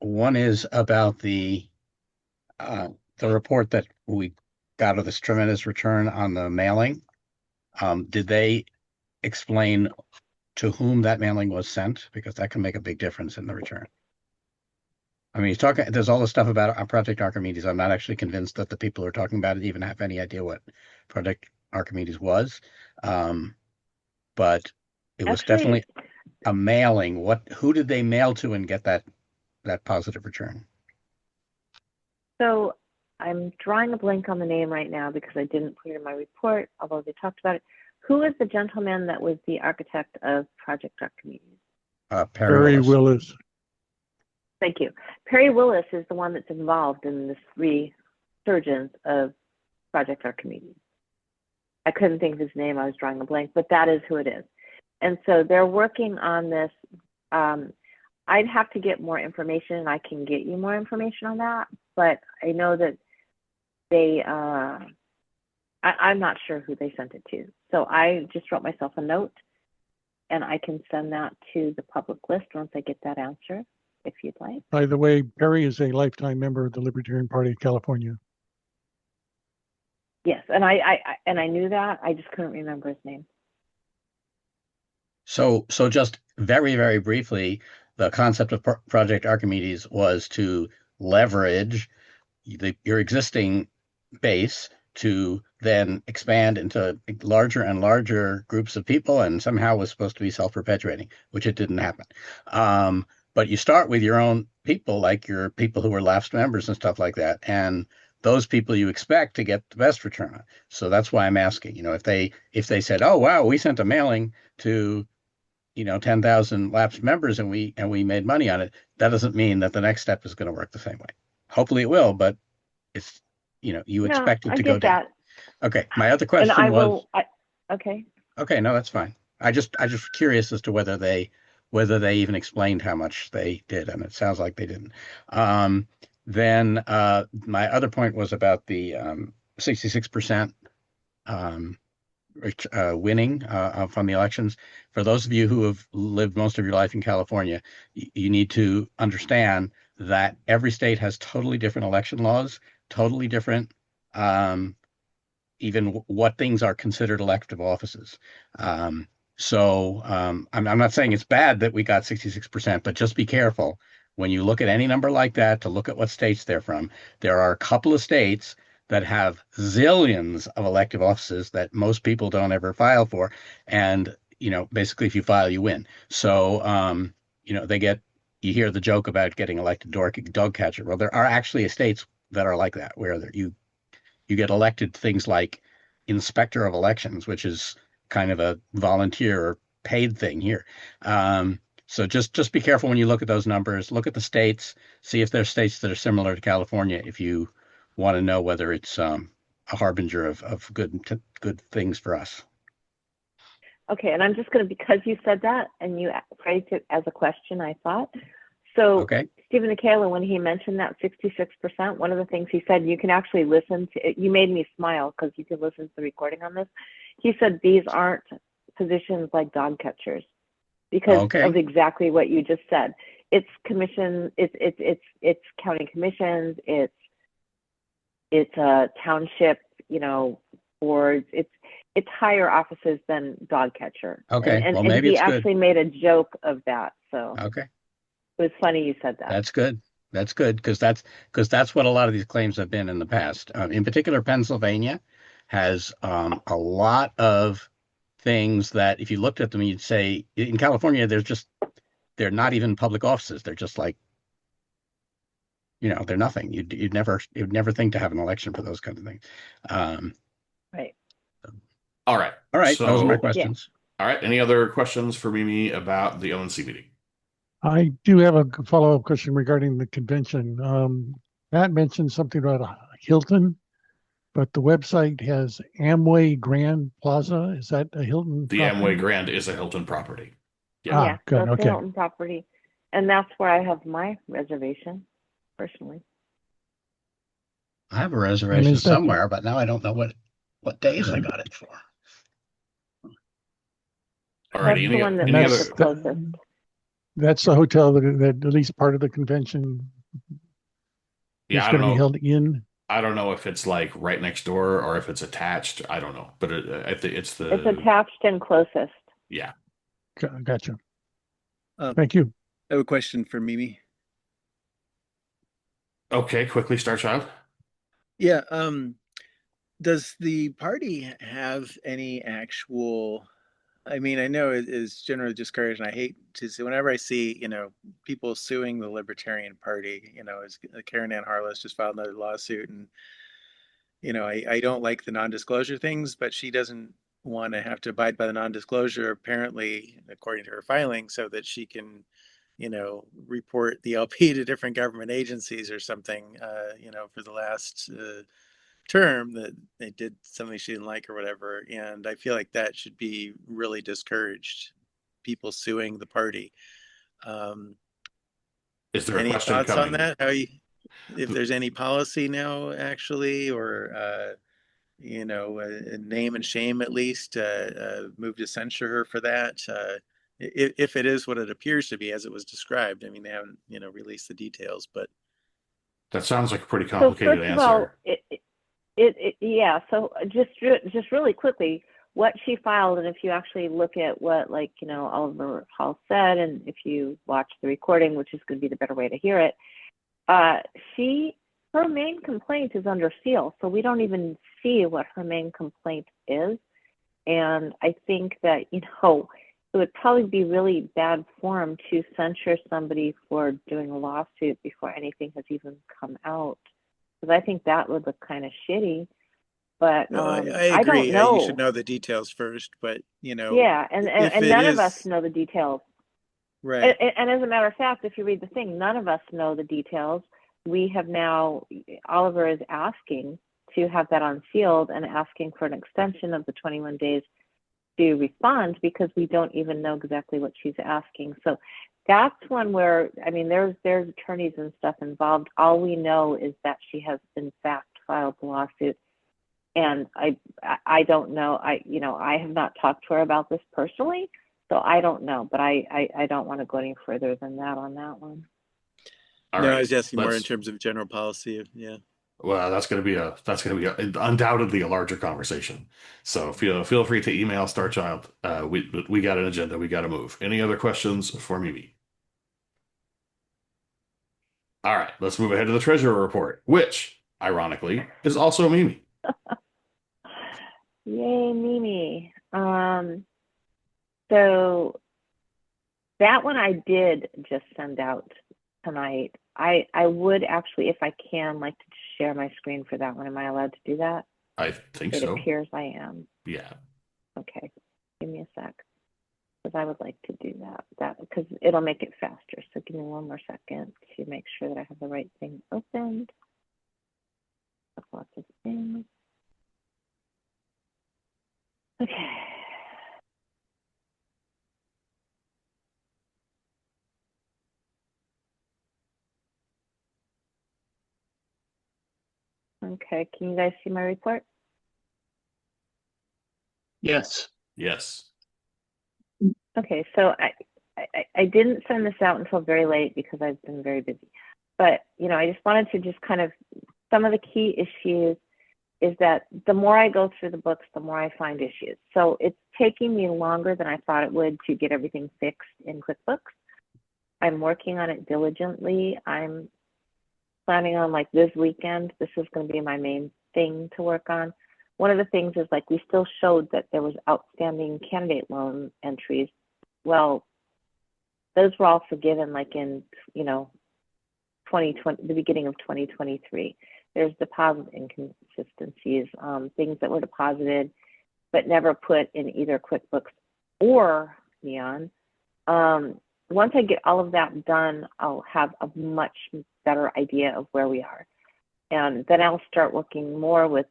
One is about the report that we got of this tremendous return on the mailing. Did they explain to whom that mailing was sent? Because that can make a big difference in the return. I mean, there's all this stuff about Project Archimedes. I'm not actually convinced that the people who are talking about it even have any idea what Project Archimedes was. But it was definitely a mailing. Who did they mail to and get that positive return? So I'm drawing a blank on the name right now because I didn't put it in my report, although they talked about it. Who is the gentleman that was the architect of Project Archimedes? Perry Willis. Thank you. Perry Willis is the one that's involved in this resurgence of Project Archimedes. I couldn't think of his name. I was drawing a blank, but that is who it is. And so they're working on this. I'd have to get more information, and I can get you more information on that. But I know that they, I'm not sure who they sent it to. So I just wrote myself a note, and I can send that to the public list once I get that answer, if you'd like. By the way, Perry is a lifetime member of the Libertarian Party of California. Yes, and I knew that. I just couldn't remember his name. So just very, very briefly, the concept of Project Archimedes was to leverage your existing base to then expand into larger and larger groups of people, and somehow was supposed to be self-perpetuating, which it didn't happen. But you start with your own people, like your people who were lapsed members and stuff like that, and those people you expect to get the best return on. So that's why I'm asking, if they said, oh, wow, we sent a mailing to 10,000 lapsed members and we made money on it, that doesn't mean that the next step is going to work the same way. Hopefully it will, but it's, you expect it to go down. Okay. My other question was, okay. Okay. No, that's fine. I just curious as to whether they even explained how much they did. And it sounds like they didn't. Then my other point was about the 66% winning from the elections. For those of you who have lived most of your life in California, you need to understand that every state has totally different election laws, totally different even what things are considered elective offices. So I'm not saying it's bad that we got 66%, but just be careful when you look at any number like that to look at what states they're from. There are a couple of states that have zillions of elective offices that most people don't ever file for. And, basically if you file, you win. So, you hear the joke about getting elected dog catcher. Well, there are actually states that are like that, where you get elected things like inspector of elections, which is kind of a volunteer or paid thing here. So just be careful when you look at those numbers. Look at the states, see if there's states that are similar to California if you want to know whether it's a harbinger of good things for us. Okay, and I'm just going to, because you said that and you phrased it as a question, I thought. So okay. Stephen Akela, when he mentioned that 66%, one of the things he said, you can actually listen to it. You made me smile because you can listen to the recording on this. He said these aren't positions like dog catchers because of exactly what you just said. It's commission, it's county commissions, it's a township, boards. It's higher offices than dog catcher. Okay. And maybe he it's actually made a joke of that. So okay. It was funny you said that. That's good. That's good because that's what a lot of these claims have been in the past. In particular, Pennsylvania has a lot of things that if you looked at them, you'd say in California, they're not even public offices. They're just like, they're nothing. You'd never think to have an election for those kinds of things. Right. All right. All right, those are my So, questions. all right. Any other questions for Mimi about the ONC meeting? I do have a follow-up question regarding the convention. Matt mentioned something about Hilton, but the website has Amway Grand Plaza. Is that a Hilton The property? Amway Grand is a Hilton property. Yeah. Yeah, Good. that's Okay. the Hilton property. And that's where I have my reservation, personally. I have a And reservation is that somewhere, but now I don't know what days I got it for. All right. That's the one that any that's other? the closest. that's the hotel that at least part of the convention Yeah, is I going don't to be know. held in. I don't know if it's like right next door or if it's attached. I don't know, but I think it's the. It's attached and closest. Yeah. Gotcha. Um, Thank you. I have a question for Mimi. Okay. Quickly, Star Child. Yeah, does the party have any actual, I mean, I know it is generally discouraged, and I hate to see whenever I see, people suing the Libertarian Party, as Karen Ann Harless just filed another lawsuit, and I don't like the non-disclosure things, but she doesn't want to have to abide by the non-disclosure, apparently, according to her filing, so that she can, report the LP to different government agencies or something, for the last term that they did something she didn't like or whatever. And I feel like that should be really discouraged, people suing the party. Is there a Any question thoughts on coming? that? If there's any policy now, actually, or a name and shame at least, move to censure her for that. If it is what it appears to be, as it was described. I mean, they haven't, released the details, but That sounds like a pretty So complicated first of all, answer. yeah. So just really quickly, what she filed, and if you actually look at what Oliver Hall said, and if you watch the recording, which is going to be the better way to hear it, her main complaint is under seal, so we don't even see what her main complaint is. And I think that it would probably be really bad form to censure somebody for doing a lawsuit before anything has even come out, because I think that would look kind of shitty. But no, I I agree. don't know. You should know the details first, but Yeah, and if none it of us is know the details. right, And as a matter of fact, if you read the thing, none of us know the details. We have now, Oliver is asking to have that unsealed and asking for an extension of the 21 days to respond, because we don't even know exactly what she's asking. So that's one where, I mean, there's attorneys and stuff involved. All we know is that she has in fact filed the lawsuit. And I don't know. I have not talked to her about this personally, so I don't know. But I don't want to go any further than that on that one. All no, right. I was asking more in Let's. terms of general policy. Yeah. Well, that's going to be undoubtedly a larger conversation. So feel free to email Starchild. We got an agenda. We got to move. Any other questions for Mimi? All right, let's move ahead to the treasurer report, which ironically is also Mimi. Yay, Mimi. So that one I did just send out tonight. I would actually, if I can, like to share my screen for that one. Am I allowed to do that? I think It so. appears I am. Yeah. Okay, give me a sec, because I would like to do that because it'll make it faster. So give me one more second to make sure that I have the right thing opened. Lots of things. Okay. Okay, can you guys see my report? Yes. Yes. Okay, so I didn't send this out until very late because I've been very busy. But, I just wanted to just kind of, some of the key issues is that the more I go through the books, the more I find issues. So it's taking me longer than I thought it would to get everything fixed in QuickBooks. I'm working on it diligently. I'm planning on, like, this weekend, this is going to be my main thing to work on. one of the things is like we still showed that there was outstanding candidate loan entries. Well, those were all forgiven like in, 2020, the beginning of 2023. There's deposit inconsistencies, things that were deposited but never put in either QuickBooks or Neon. Once I get all of that done, I'll have a much better idea of where we are. And then I'll start working more with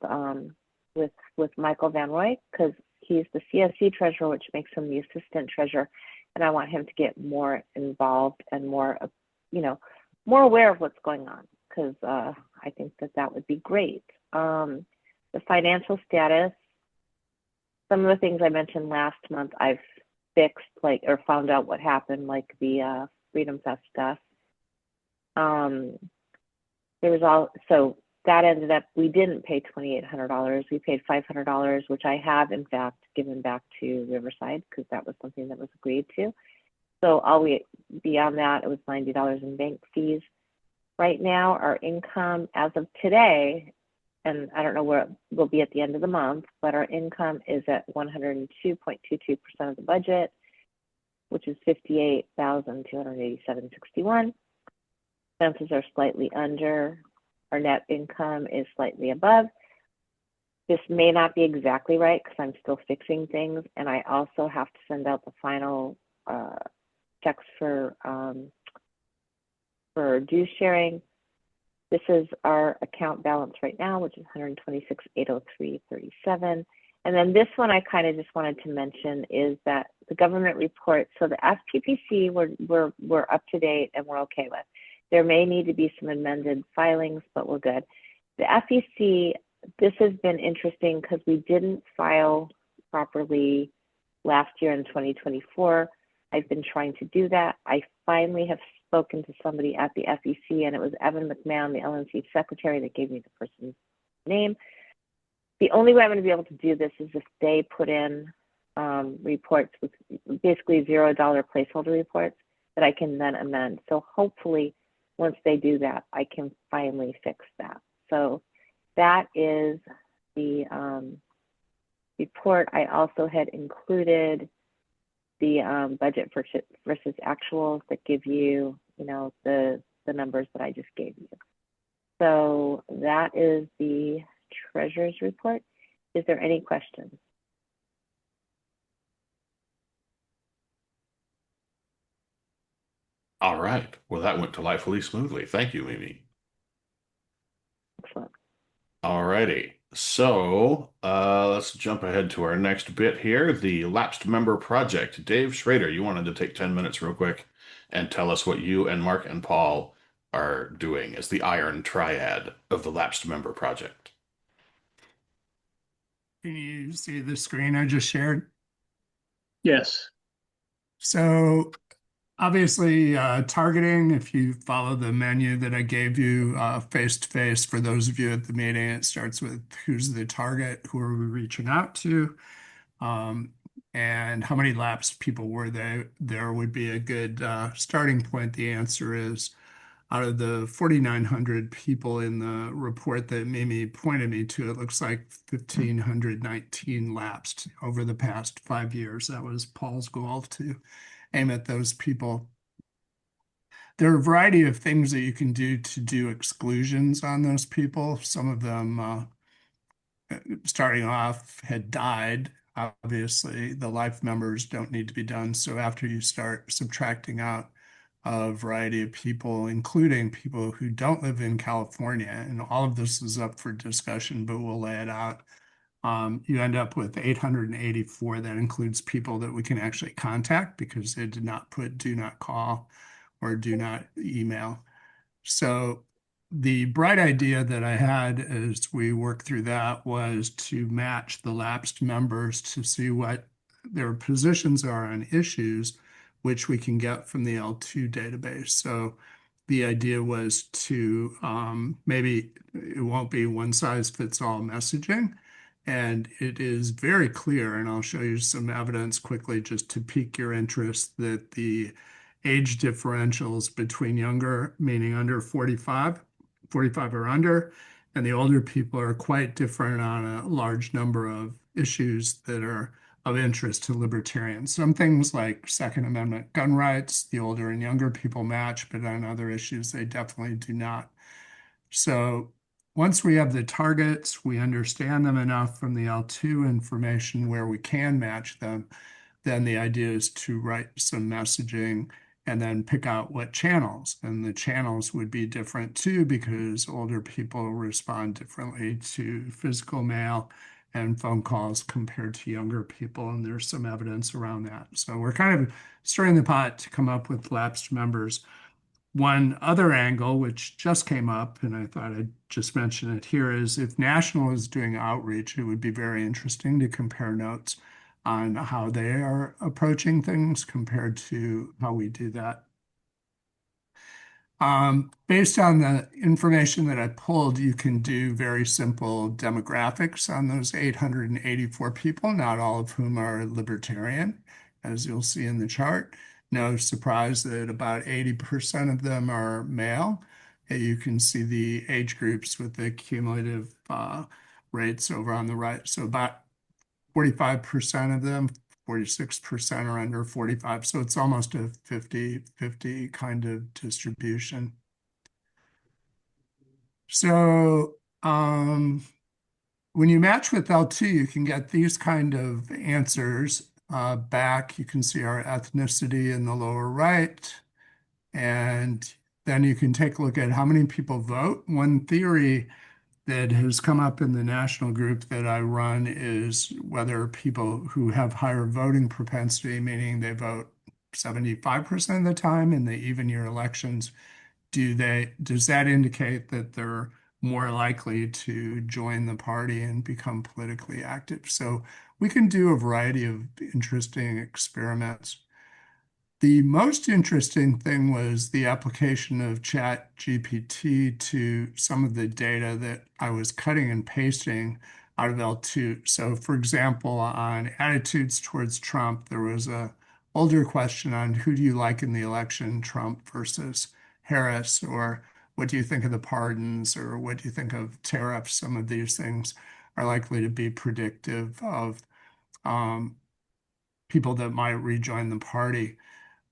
Michael Van Roy, because he's the CSC treasurer, which makes him the assistant treasurer. And I want him to get more involved and more, more aware of what's going on, because I think that would be great. The financial status, some of the things I mentioned last month, I've fixed, or found out what happened, like the Freedom Fest stuff. So that ended up, we didn't pay $2,800. We paid $500, which I have, in fact, given back to Riverside, because that was something that was agreed to. So beyond that, it was $90 in bank fees. Right now, our income as of today, and I don't know where it will be at the end of the month, but our income is at 102.22% of the budget, which is $58,287.61. Expenses are slightly under. Our net income is slightly above. This may not be exactly right because I'm still fixing things, and I also have to send out the final checks for due sharing. This is our account balance right now, which is $126,803.37. And then this one I kind of just wanted to mention is that the government report. So the FPPC we're up to date and we're okay with. There may need to be some amended filings, but we're good. The FEC, this has been interesting because we didn't file properly last year in 2024. I've been trying to do that. I finally have spoken to somebody at the FEC, and it was Evan McMahon, the LNC secretary, that gave me the person's name. The only way I'm going to be able to do this is if they put in reports with basically $0 placeholder reports that I can then amend. So hopefully, once they do that, I can finally fix that. So that is the report. I also had included the budget versus actuals that give you, the numbers that I just gave you. So that is the treasurer's report. Is there any questions? All right. Well, that went delightfully smoothly. Thank you, Mimi. Excellent. All righty. So let's jump ahead to our next bit here, the Lapsed Member Project. Dave Schrader, you wanted to take 10 minutes real quick and tell us what you and Mark and Paul are doing as the Iron Triad of the Lapsed Member Project. Can you see the screen I just shared? Yes. So obviously, targeting, if you follow the menu that I gave you face-to-face, for those of you at the meeting, it starts with who's the target, who are we reaching out to, and how many lapsed people were there would be a good starting point. The answer is, out of the 4,900 people in the report that Mimi pointed me to, it looks like 1,519 lapsed over the past 5 years. That was Paul's goal, to aim at those people. There are a variety of things that you can do to do exclusions on those people. Some of them, starting off, had died. Obviously, the life members don't need to be done. So after you start subtracting out a variety of people, including people who don't live in California, and all of this is up for discussion, but we'll lay it out. You end up with 884. That includes people that we can actually contact because they did not put do not call or do not email. So the bright idea that I had as we worked through that was to match the lapsed members to see what their positions are on issues, which we can get from the L2 database. So the idea was to maybe it won't be one size fits all messaging. And it is very clear, and I'll show you some evidence quickly just to pique your interest, that the age differentials between younger, meaning under 45 or under, and the older people are quite different on a large number of issues that are of interest to libertarians. Some things like Second Amendment gun rights, the older and younger people match, but on other issues, they definitely do not. So once we have the targets, we understand them enough from the L2 information where we can match them, then the idea is to write some messaging and then pick out what channels. And the channels would be different too, because older people respond differently to physical mail and phone calls compared to younger people. And there's some evidence around that. So we're kind of stirring the pot to come up with lapsed members. One other angle, which just came up, and I thought I'd just mention it here, is if National is doing outreach, it would be very interesting to compare notes on how they are approaching things compared to how we do that. Based on the information that I pulled, you can do very simple demographics on those 884 people, not all of whom are libertarian, as you'll see in the chart. No surprise that about 80% of them are male. You can see the age groups with the cumulative rates over on the right. So about 45% of them, 46% are under 45. So it's almost a 50-50 kind of distribution. So when you match with L2, you can get these kind of answers back. You can see our ethnicity in the lower right. And then you can take a look at how many people vote. One theory that has come up in the national group that I run is whether people who have higher voting propensity, meaning they vote 75% of the time in the even year elections, does that indicate that they're more likely to join the party and become politically active? So we can do a variety of interesting experiments. The most interesting thing was the application of ChatGPT to some of the data that I was cutting and pasting out of L2. So for example, on attitudes towards Trump, there was a older question on who do you like in the election, Trump versus Harris, or what do you think of the pardons, or what do you think of tariffs? Some of these things are likely to be predictive of people that might rejoin the party.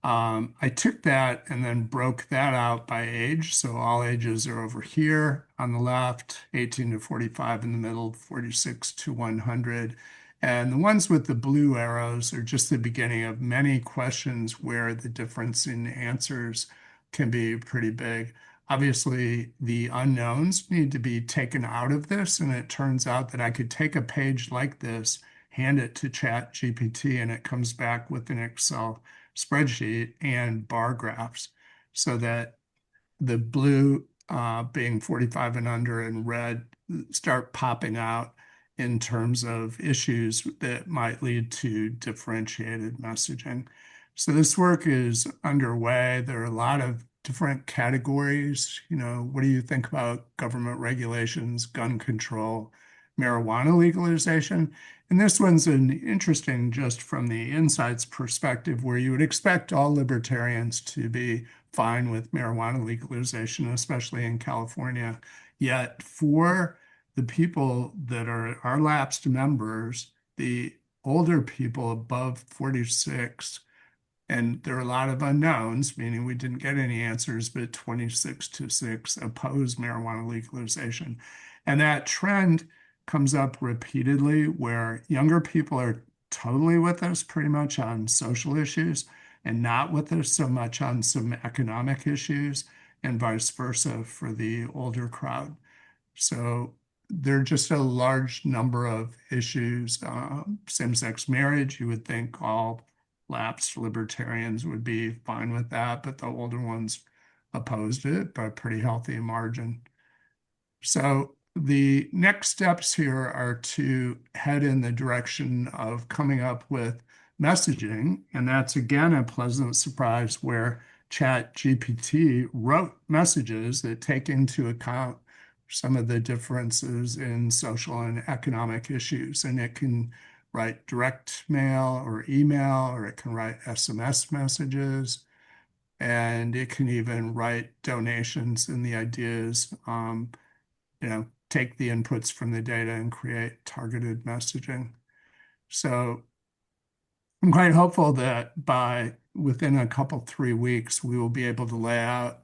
I took that and then broke that out by age. So all ages are over here on the left, 18 to 45 in the middle, 46 to 100. And the ones with the blue arrows are just the beginning of many questions where the difference in answers can be pretty big. Obviously, the unknowns need to be taken out of this. And it turns out that I could take a page like this, hand it to ChatGPT, and it comes back with an Excel spreadsheet and bar graphs, so that the blue being 45 and under and red start popping out in terms of issues that might lead to differentiated messaging. So this work is underway. There are a lot of different categories. What do you think about government regulations, gun control, marijuana legalization? And this one's an interesting just from the insights perspective, where you would expect all libertarians to be fine with marijuana legalization, especially in California. Yet for the people that are our lapsed members, the older people above 46, and there are a lot of unknowns, meaning we didn't get any answers, but 26 to 6 oppose marijuana legalization. And that trend comes up repeatedly, where younger people are totally with us pretty much on social issues and not with us so much on some economic issues, and vice versa for the older crowd. So there are just a large number of issues. Same-sex marriage, you would think all lapsed libertarians would be fine with that, but the older ones opposed it by a pretty healthy margin. So the next steps here are to head in the direction of coming up with messaging. And that's again a pleasant surprise, where ChatGPT wrote messages that take into account some of the differences in social and economic issues. And it can write direct mail or email, or it can write SMS messages. And it can even write donations, and the idea is, take the inputs from the data and create targeted messaging. So I'm quite hopeful that within a couple, 3 weeks, we will be able to lay out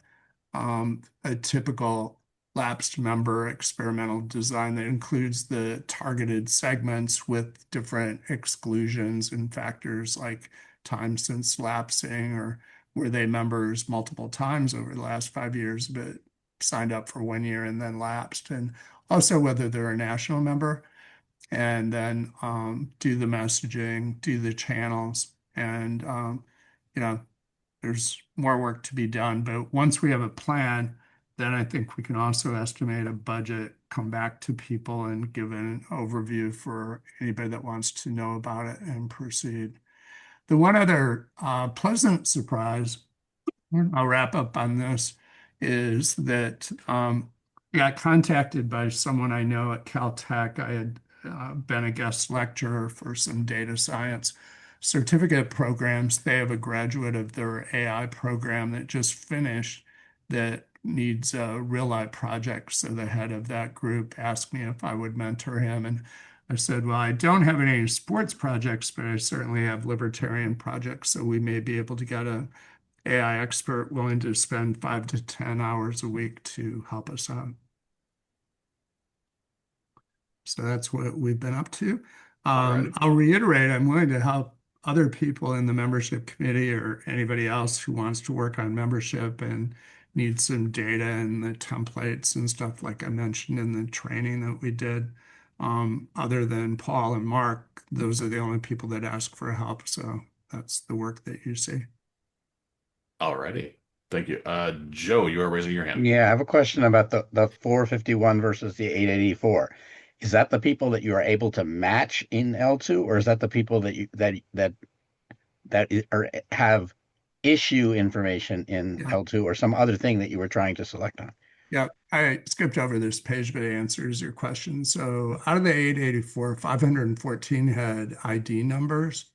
a typical lapsed member experimental design that includes the targeted segments with different exclusions and factors like time since lapsing, or were they members multiple times over the last 5 years, but signed up for 1 year and then lapsed, and also whether they're a national member, and then do the messaging, do the channels, and there's more work to be done. But once we have a plan, then I think we can also estimate a budget, come back to people and give an overview for anybody that wants to know about it and proceed. The one other pleasant surprise, I'll wrap up on this, is that I got contacted by someone I know at Caltech. I had been a guest lecturer for some data science certificate programs. They have a graduate of their AI program that just finished that needs a real life project. So the head of that group asked me if I would mentor him. And I said, well, I don't have any sports projects, but I certainly have libertarian projects. So we may be able to get an AI expert willing to spend 5 to 10 hours a week to help us out. So that's what we've been up to. I'll reiterate, I'm willing to help other people in the membership committee or anybody else who wants to work on membership and needs some data and the templates and stuff like I mentioned in the training that we did. Other than Paul and Mark, those are the only people that ask for help. So that's the work that you see. Alrighty. Thank you. Joe, you are raising your hand. Yeah, I have a question about the 451 versus the 884. Is that the people that you are able to match in L2, or is that the people that you have issue information in L2, or some other thing that you were trying to select on? Yeah, I skipped over this page, but it answers your question. So out of the 884, 514 had ID numbers.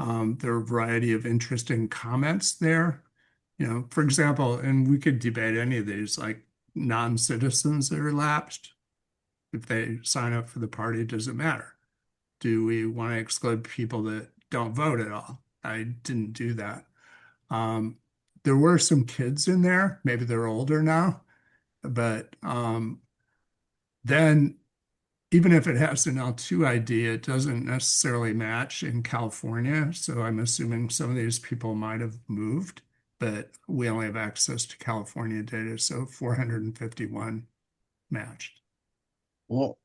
There are a variety of interesting comments there. For example, and we could debate any of these, like non-citizens that are lapsed. If they sign up for the party, does it matter? Do we want to exclude people that don't vote at all? I didn't do that. There were some kids in there, maybe they're older now, but then even if it has an L2 ID, it doesn't necessarily match in California. So I'm assuming some of these people might have moved, but we only have access to California data. So 451 matched. Well,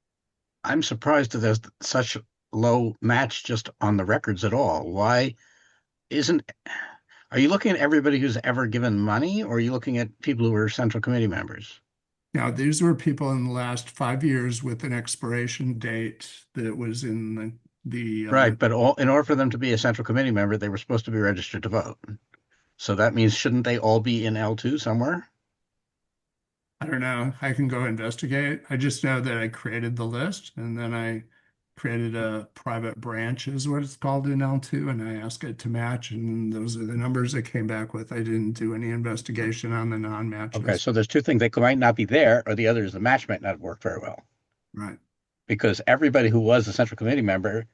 I'm surprised that there's such low match just on the records at all. Why are you looking at everybody who's ever given money, or are you looking at people who are central committee members? Now, these were people in the last 5 years with an expiration date that was in the right, but in order for them to be a central committee member, they were supposed to be registered to vote. So that means, shouldn't they all be in L2 somewhere? I don't know. I can go investigate. I just know that I created the list, and then I created a private branch, is what it's called in L2, and I asked it to match, and those are the numbers it came back with. I didn't do any investigation on the non-matches. Okay, so there's two things. They might not be there, or the other is the match might not work very well. Right. Because everybody who was a central committee member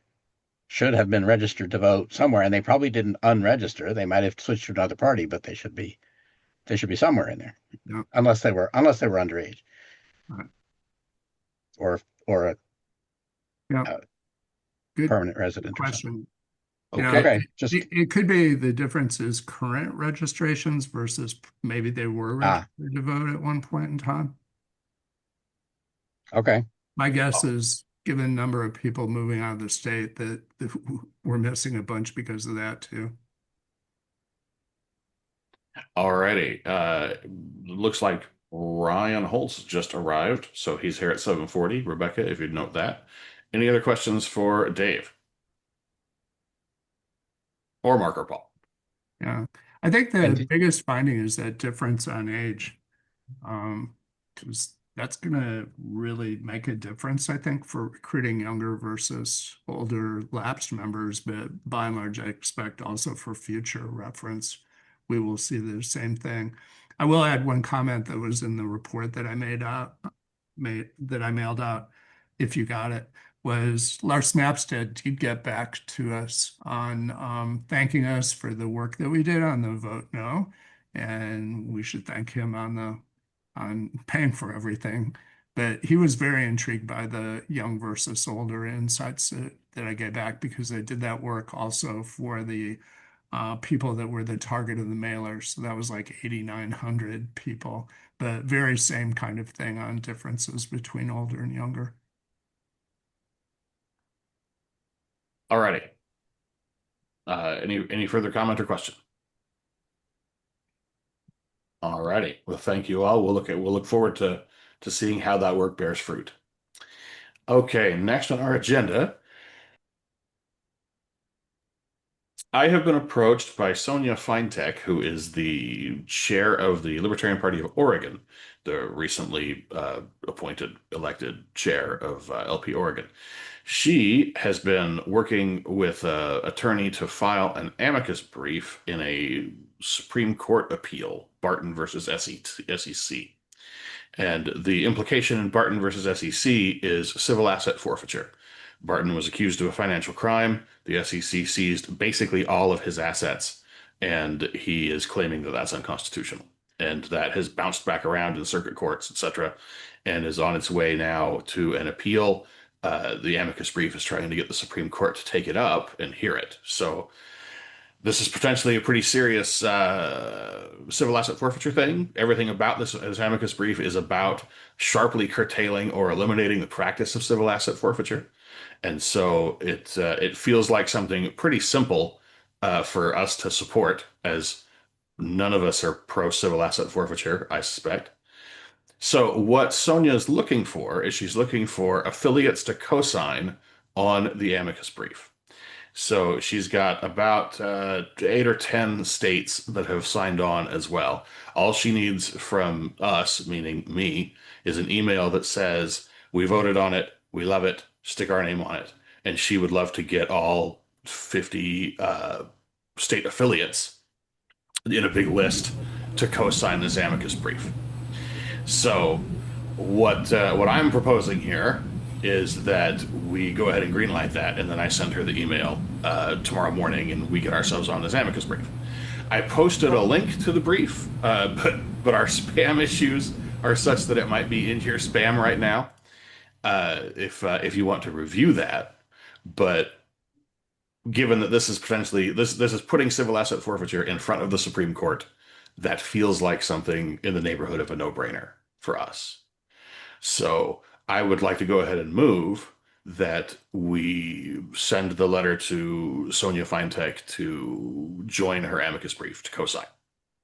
should have been registered to vote somewhere, and they probably didn't unregister. They might have switched to another party, but they should be somewhere in there. Yep. Unless they were underage. Right. Or a Good permanent resident question. Or something. Okay. It could be the difference is current registrations versus maybe they were registered to vote at one point in time. Okay. My guess is, given the number of people moving out of the state, that we're missing a bunch because of that too. Alrighty. Looks like Ryan Holtz just arrived, so he's here at 7:40. Rebecca, if you'd note that. Any other questions for Dave? Or Mark or Paul? Yeah. I think the biggest finding is that difference on age. Because that's going to really make a difference, I think, for recruiting younger versus older lapsed members. But by and large, I expect also for future reference, we will see the same thing. I will add one comment that was in the report that I made out. that I mailed out, if you got it, was Lars Mapstead did get back to us on thanking us for the work that we did on the vote no, and we should thank him on paying for everything. But he was very intrigued by the young versus older insights that I get back, because I did that work also for the people that were the target of the mailers. So that was like 8,900 people, but very same kind of thing on differences between older and younger. Alrighty. Any further comment or question? Alrighty. Well, thank you all. We'll look forward to seeing how that work bears fruit. Okay, next on our agenda, I have been approached by Sonia Feintek, who is the chair of the Libertarian Party of Oregon, the recently elected chair of LP Oregon. She has been working with an attorney to file an amicus brief in a Supreme Court appeal, Barton versus SEC. And the implication in Barton versus SEC is civil asset forfeiture. Barton was accused of a financial crime. The SEC seized basically all of his assets, and he is claiming that that's unconstitutional. And that has bounced back around in circuit courts, etc., and is on its way now to an appeal. The amicus brief is trying to get the Supreme Court to take it up and hear it. So this is potentially a pretty serious civil asset forfeiture thing. Everything about this amicus brief is about sharply curtailing or eliminating the practice of civil asset forfeiture. And so it feels like something pretty simple for us to support, as none of us are pro civil asset forfeiture, I suspect. So what Sonia is looking for is she's looking for affiliates to co-sign on the amicus brief. So she's got about 8 or 10 states that have signed on as well. All she needs from us, meaning me, is an email that says, we voted on it, we love it, stick our name on it. And she would love to get all 50 state affiliates in a big list to co-sign this amicus brief. So what I'm proposing here is that we go ahead and greenlight that, and then I send her the email tomorrow morning, and we get ourselves on this amicus brief. I posted a link to the brief, but our spam issues are such that it might be in your spam right now. If you want to review that, but given that this is potentially this is putting civil asset forfeiture in front of the Supreme Court, that feels like something in the neighborhood of a no-brainer for us. So I would like to go ahead and move that we send the letter to Sonia Feintek to join her amicus brief to co-sign.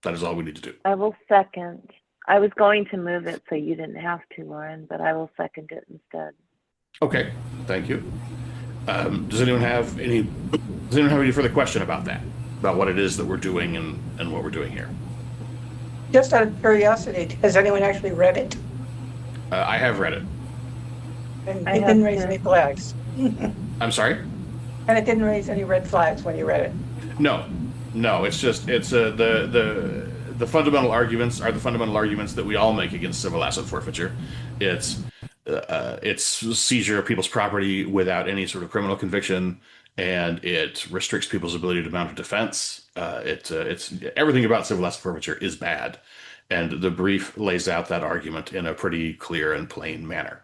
That is all we need to do. I will second. I was going to move it so you didn't have to, Lauren, but I will second it instead. Okay, thank you. Does anyone have any further question about that? About what it is that we're doing and what we're doing here? Just out of curiosity, has anyone actually read it? I have read it. And I it didn't have raise too. any flags. I'm sorry? And it didn't raise any red flags when you read it. No, it's just the fundamental arguments are the fundamental arguments that we all make against civil asset forfeiture. It's seizure of people's property without any sort of criminal conviction, and it restricts people's ability to mount a defense. It's everything about civil asset forfeiture is bad, and the brief lays out that argument in a pretty clear and plain manner.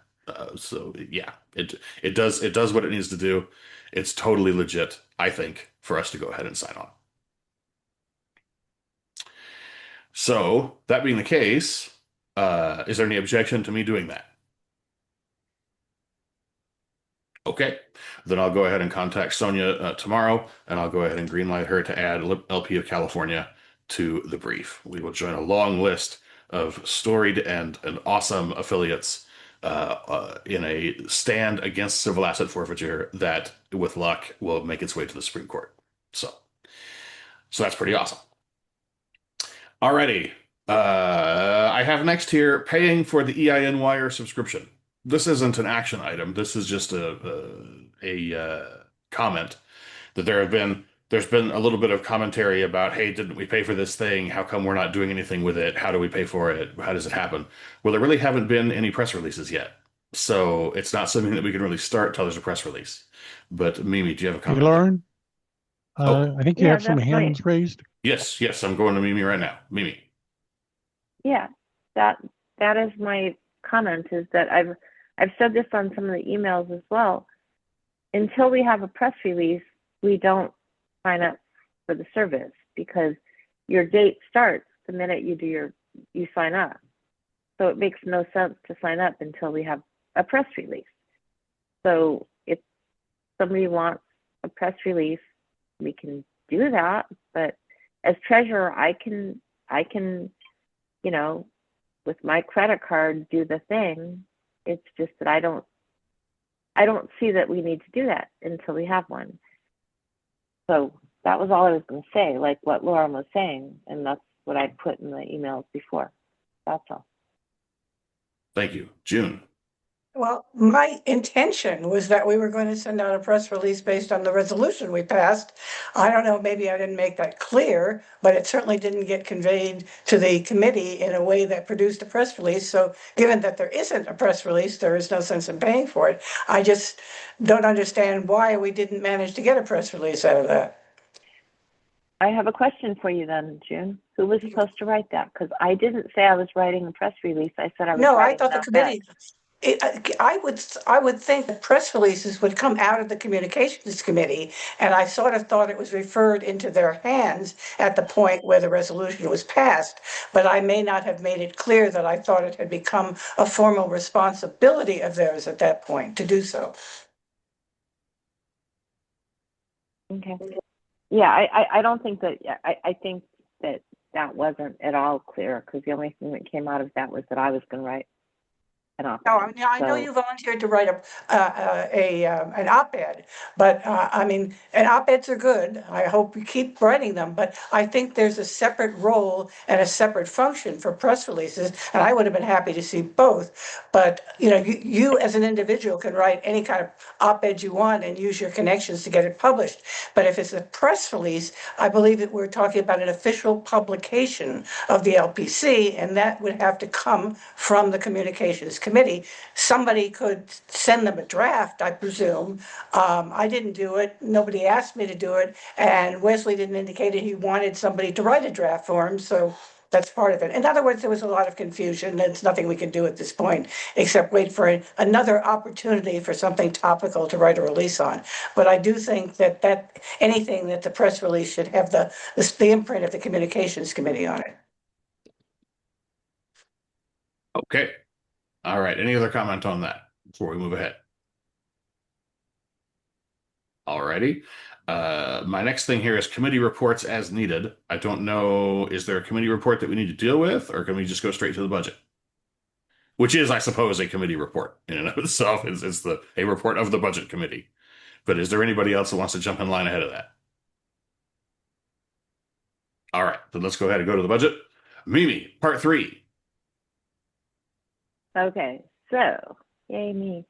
So yeah, it does what it needs to do. It's totally legit, I think, for us to go ahead and sign on. So that being the case, is there any objection to me doing that? Okay, then I'll go ahead and contact Sonia tomorrow, and I'll go ahead and greenlight her to add LP of California to the brief. We will join a long list of storied and awesome affiliates in a stand against civil asset forfeiture that, with luck, will make its way to the Supreme Court. So that's pretty awesome. Alrighty, I have next here paying for the EIN wire subscription. This isn't an action item. This is just a comment that there there's been a little bit of commentary about, hey, didn't we pay for this thing? How come we're not doing anything with it? How do we pay for it? How does it happen? Well, there really haven't been any press releases yet. So it's not something that we can really start till there's a press release. But Mimi, do you have a Hey, comment? Lauren, Oh, I think you Yeah, have some that's my, hands raised. yes, I'm going to Mimi right now. Mimi. yeah, that is my comment, is that I've said this on some of the emails as well. Until we have a press release, we don't sign up for the service, because your date starts the minute you sign up. So it makes no sense to sign up until we have a press release. So if somebody wants a press release, we can do that. But as treasurer, I can, you know, with my credit card, do the thing. It's just that I don't see that we need to do that until we have one. So that was all I was going to say, like what Lauren was saying, and that's what I put in the emails before. That's all. Thank you. June. Well, my intention was that we were going to send out a press release based on the resolution we passed. I don't know, maybe I didn't make that clear, but it certainly didn't get conveyed to the committee in a way that produced a press release. So given that there isn't a press release, there is no sense in paying for it. I just don't understand why we didn't manage to get a press release out of that. I have a question for you then, June. Who was supposed to write that? Because I didn't say I was writing a press release. I said I was No, I writing thought the an op-ed. committee, I would think that press releases would come out of the communications committee, and I sort of thought it was referred into their hands at the point where the resolution was passed. But I may not have made it clear that I thought it had become a formal responsibility of theirs at that point to do so. Okay. Yeah, I don't think that, I think that wasn't at all clear, because the only thing that came out of that was that I was going to write an op-ed. No, I know you volunteered to write an op-ed, but I mean, and op-eds are good. I hope you keep writing them, but I think there's a separate role and a separate function for press releases, and I would have been happy to see both. But you know, you as an individual can write any kind of op-ed you want and use your connections to get it published. But if it's a press release, I believe that we're talking about an official publication of the LPC, and that would have to come from the communications committee. Somebody could send them a draft, I presume. I didn't do it. Nobody asked me to do it. And Wesley didn't indicate that he wanted somebody to write a draft for him. So that's part of it. In other words, there was a lot of confusion. There's nothing we can do at this point except wait for another opportunity for something topical to write a release on. But I do think that anything that the press release should have the imprint of the communications committee on it. Okay. All right. Any other comment on that before we move ahead? Alrighty. My next thing here is committee reports as needed. I don't know, is there a committee report that we need to deal with, or can we just go straight to the budget? Which is, I suppose, a committee report in and of itself. It's a report of the budget committee. But is there anybody else that wants to jump in line ahead of that? All right, then let's go ahead and go to the budget. Mimi, part 3. Okay, so yay me.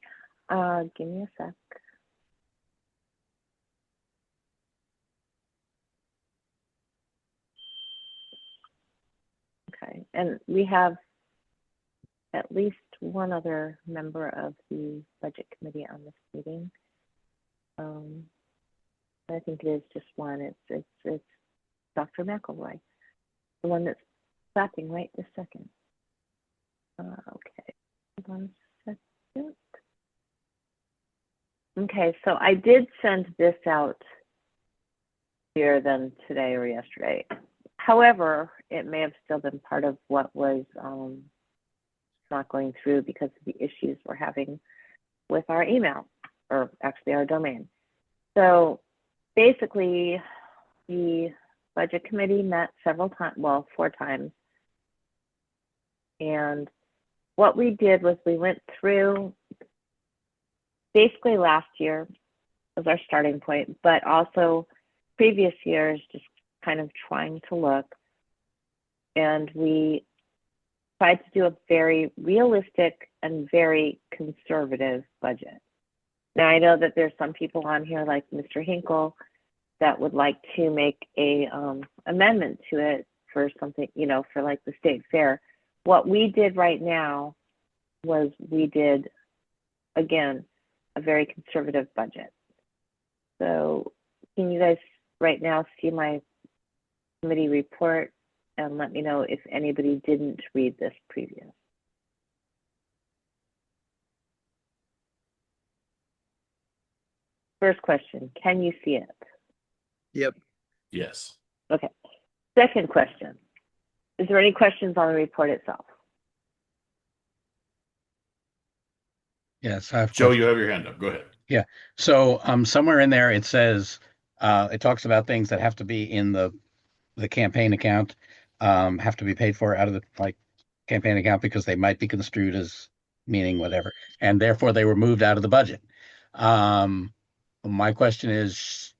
Give me a sec. Okay, and we have at least one other member of the budget committee on this meeting. I think it is just one. It's Dr. McElroy, the one that's clapping right this second. Okay, hold on a second. Okay, so I did send this out here then today or yesterday. However, it may have still been part of what was not going through because of the issues we're having with our email, or actually our domain. So basically, the budget committee met several times, well, 4 times. And what we did was we went through basically last year was our starting point, but also previous years, just kind of trying to look. And we tried to do a very realistic and very conservative budget. Now, I know that there's some people on here like Mr. Hinkle that would like to make a amendment to it for something, you know, for like the state fair. What we did right now was we did, again, a very conservative budget. So can you guys right now see my committee report and let me know if anybody didn't read this previous? First question, can you see it? Yep. Yes. Okay. Second question, is there any questions on the report itself? Yes, I have Joe, questions. you have your hand up. Go ahead. Yeah. So somewhere in there it says it talks about things that have to be in the campaign account, have to be paid for out of the like campaign account because they might be construed as meaning whatever, and therefore they were moved out of the budget. My question is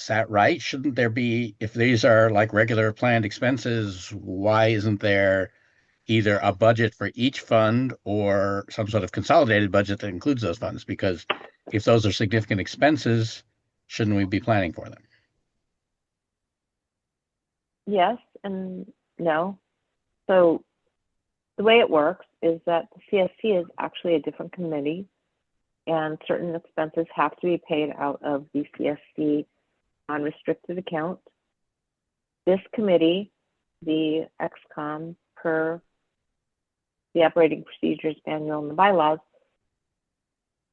that right? Shouldn't there be, if these are like regular planned expenses, why isn't there either a budget for each fund or some sort of consolidated budget that includes those funds? Because if those are significant expenses, shouldn't we be planning for them? Yes and no. So the way it works is that the CSC is actually a different committee, and certain expenses have to be paid out of the CSC unrestricted account. This committee, the XCOM, per the operating procedures manual and the bylaws,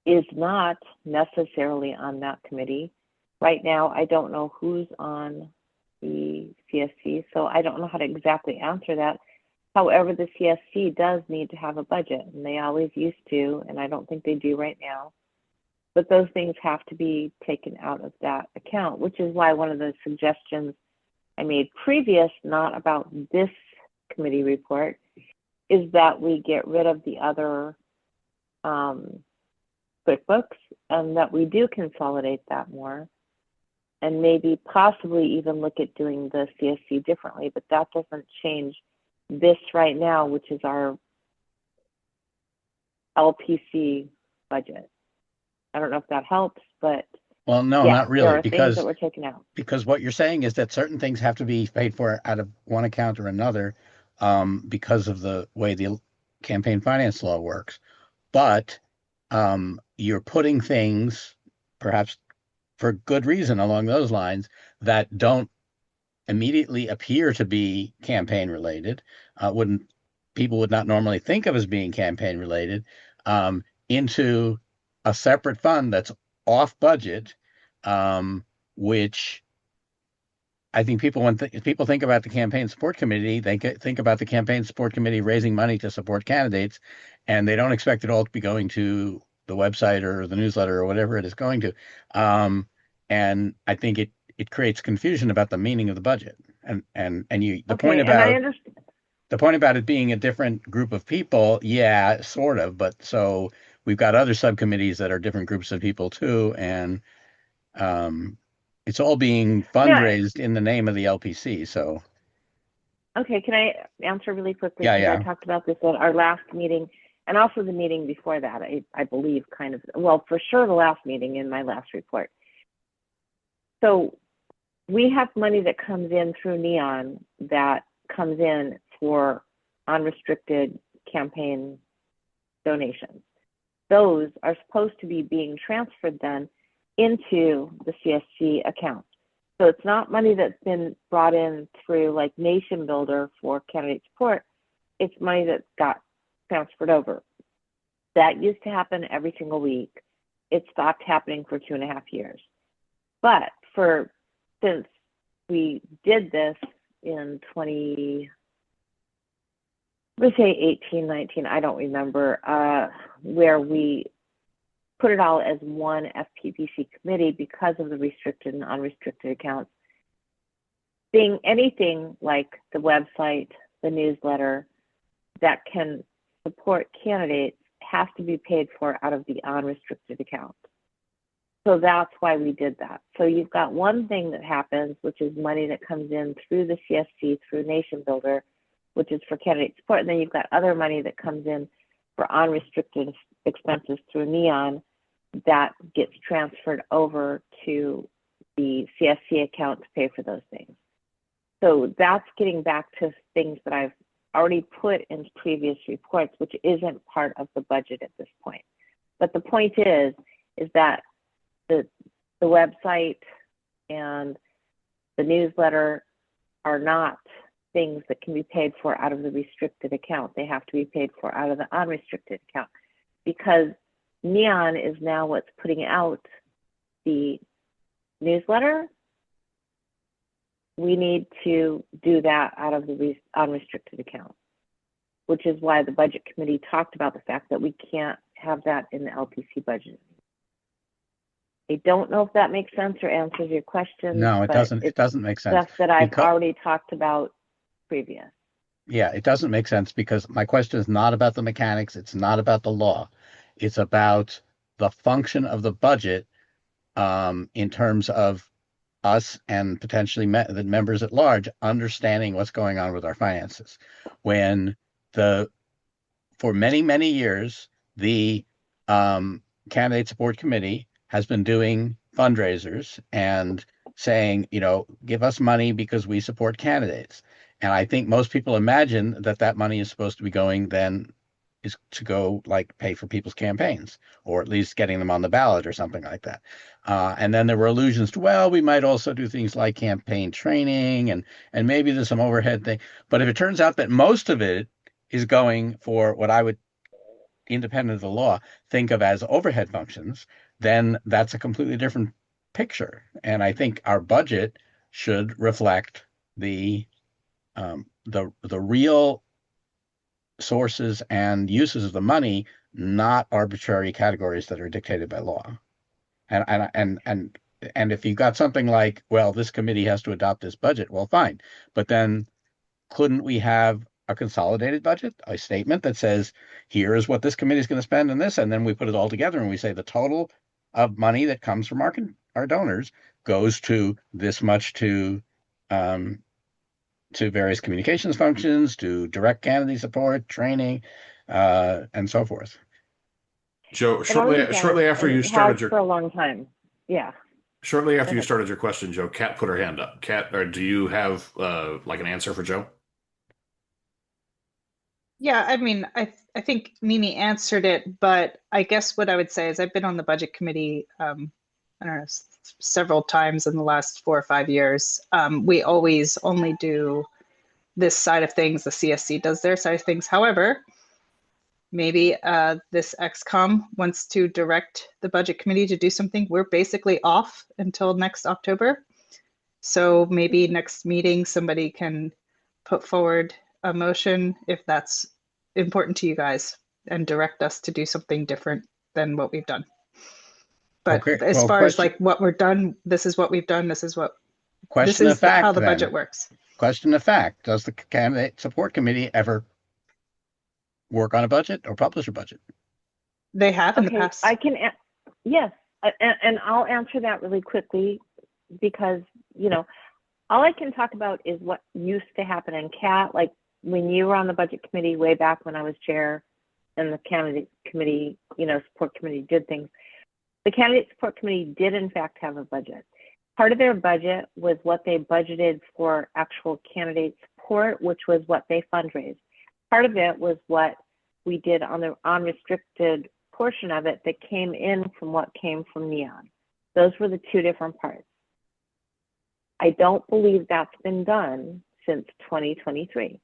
is not necessarily on that committee. Right now, I don't know who's on the CSC, so I don't know how to exactly answer that. However, the CSC does need to have a budget, and they always used to, and I don't think they do right now. But those things have to be taken out of that account, which is why one of the suggestions I made previous, not about this committee report, is that we get rid of the other QuickBooks and that we do consolidate that more, and maybe possibly even look at doing the CSC differently, but that doesn't change this right now, which is our LPC budget. I don't know if that helps, but Well, no, yeah, not there really, are things that we're taking out. because what you're saying is that certain things have to be paid for out of one account or another, because of the way the campaign finance law works. But you're putting things, perhaps for good reason along those lines, that don't immediately appear to be campaign related, people would not normally think of as being campaign related, into a separate fund that's off budget, which I think when people think about the campaign support committee, they think about the campaign support committee raising money to support candidates, and they don't expect it all to be going to the website or the newsletter or whatever it is going to. And I think it creates confusion about the meaning of the budget. And the Okay, and I understand. The point about it being a different group of people, yeah, sort of, but so we've got other subcommittees that are different groups of people too, and it's all being fundraised in the name of the LPC. So, Okay, can I answer really quickly? Yeah, Because yeah. I talked about this at our last meeting and also the meeting before that, I believe, kind of, well, for sure the last meeting in my last report. So we have money that comes in through Neon that comes in for unrestricted campaign donations. Those are supposed to be being transferred then into the CSC account. So it's not money that's been brought in through like Nation Builder for candidate support. It's money that got transferred over. That used to happen every single week. It stopped happening for 2.5 years. But since we did this in 18, 19, I don't remember, where we put it all as one FPPC committee because of the restricted and unrestricted accounts. Being anything like the website, the newsletter that can support candidates has to be paid for out of the unrestricted account. So that's why we did that. So you've got one thing that happens, which is money that comes in through the CSC, through Nation Builder, which is for candidate support. And then you've got other money that comes in for unrestricted expenses through Neon that gets transferred over to the CSC account to pay for those things. So that's getting back to things that I've already put in previous reports, which isn't part of the budget at this point. But the point is that the website and the newsletter are not things that can be paid for out of the restricted account. They have to be paid for out of the unrestricted account, because Neon is now what's putting out the newsletter. We need to do that out of the unrestricted account, which is why the budget committee talked about the fact that we can't have that in the LPC budget. I don't know if that makes sense or answers your question. No, it doesn't. It doesn't make sense. Stuff that I've because, already talked about previous. Yeah, it doesn't make sense because my question is not about the mechanics. It's not about the law. It's about the function of the budget in terms of us and potentially the members at large understanding what's going on with our finances. When for many, many years, the candidate support committee has been doing fundraisers and saying, give us money because we support candidates. And I think most people imagine that money is supposed to be going then is to go like pay for people's campaigns, or at least getting them on the ballot or something like that. And then there were allusions to, well, we might also do things like campaign training and maybe there's some overhead thing. But if it turns out that most of it is going for what I would, independent of the law, think of as overhead functions, then that's a completely different picture. And I think our budget should reflect the real sources and uses of the money, not arbitrary categories that are dictated by law. And if you've got something like, well, this committee has to adopt this budget, well, fine. But then couldn't we have a consolidated budget, a statement that says, here is what this committee is going to spend on this, and then we put it all together and we say the total of money that comes from our donors goes to this much to various communications functions, to direct candidate support, training, and so forth. Joe, shortly after you started your for a long time, yeah. Shortly after you started your question, Joe, Kat put her hand up. Kat, or do you have like an answer for Joe? Yeah, I mean, I think Mimi answered it, but I guess what I would say is I've been on the budget committee, I don't know, several times in the last 4 or 5 years. We always only do this side of things. The CSC does their side of things. However, maybe this XCOM wants to direct the budget committee to do something. We're basically off until next October. So maybe next meeting, somebody can put forward a motion if that's important to you guys and direct us to do something different than what we've done. But as far as like what we're done, this is what we've done. This is how the budget works. Question of fact, does the candidate support committee ever work on a budget or publish a budget? They have in the past. Yes. And I'll answer that really quickly because, all I can talk about is what used to happen in CAT, like when you were on the budget committee way back when I was chair and the candidate committee, support committee did things. The candidate support committee did in fact have a budget. Part of their budget was what they budgeted for actual candidate support, which was what they fundraised. Part of it was what we did on the unrestricted portion of it that came in from what came from Neon. Those were the two different parts. I don't believe that's been done since 2023.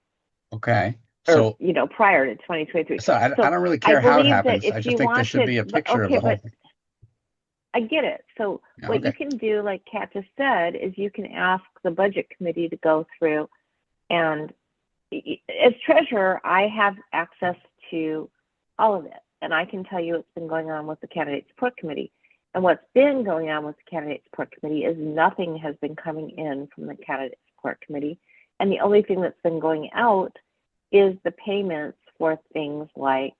Okay. So, prior to 2023. So I don't really care how it happens. I just think there should be a picture of the whole thing. I get it. So what you can do, like Kat just said, is you can ask the budget committee to go through, and as treasurer, I have access to all of it. And I can tell you what's been going on with the candidate support committee. And what's been going on with the candidate support committee is nothing has been coming in from the candidate support committee. And the only thing that's been going out is the payments for things like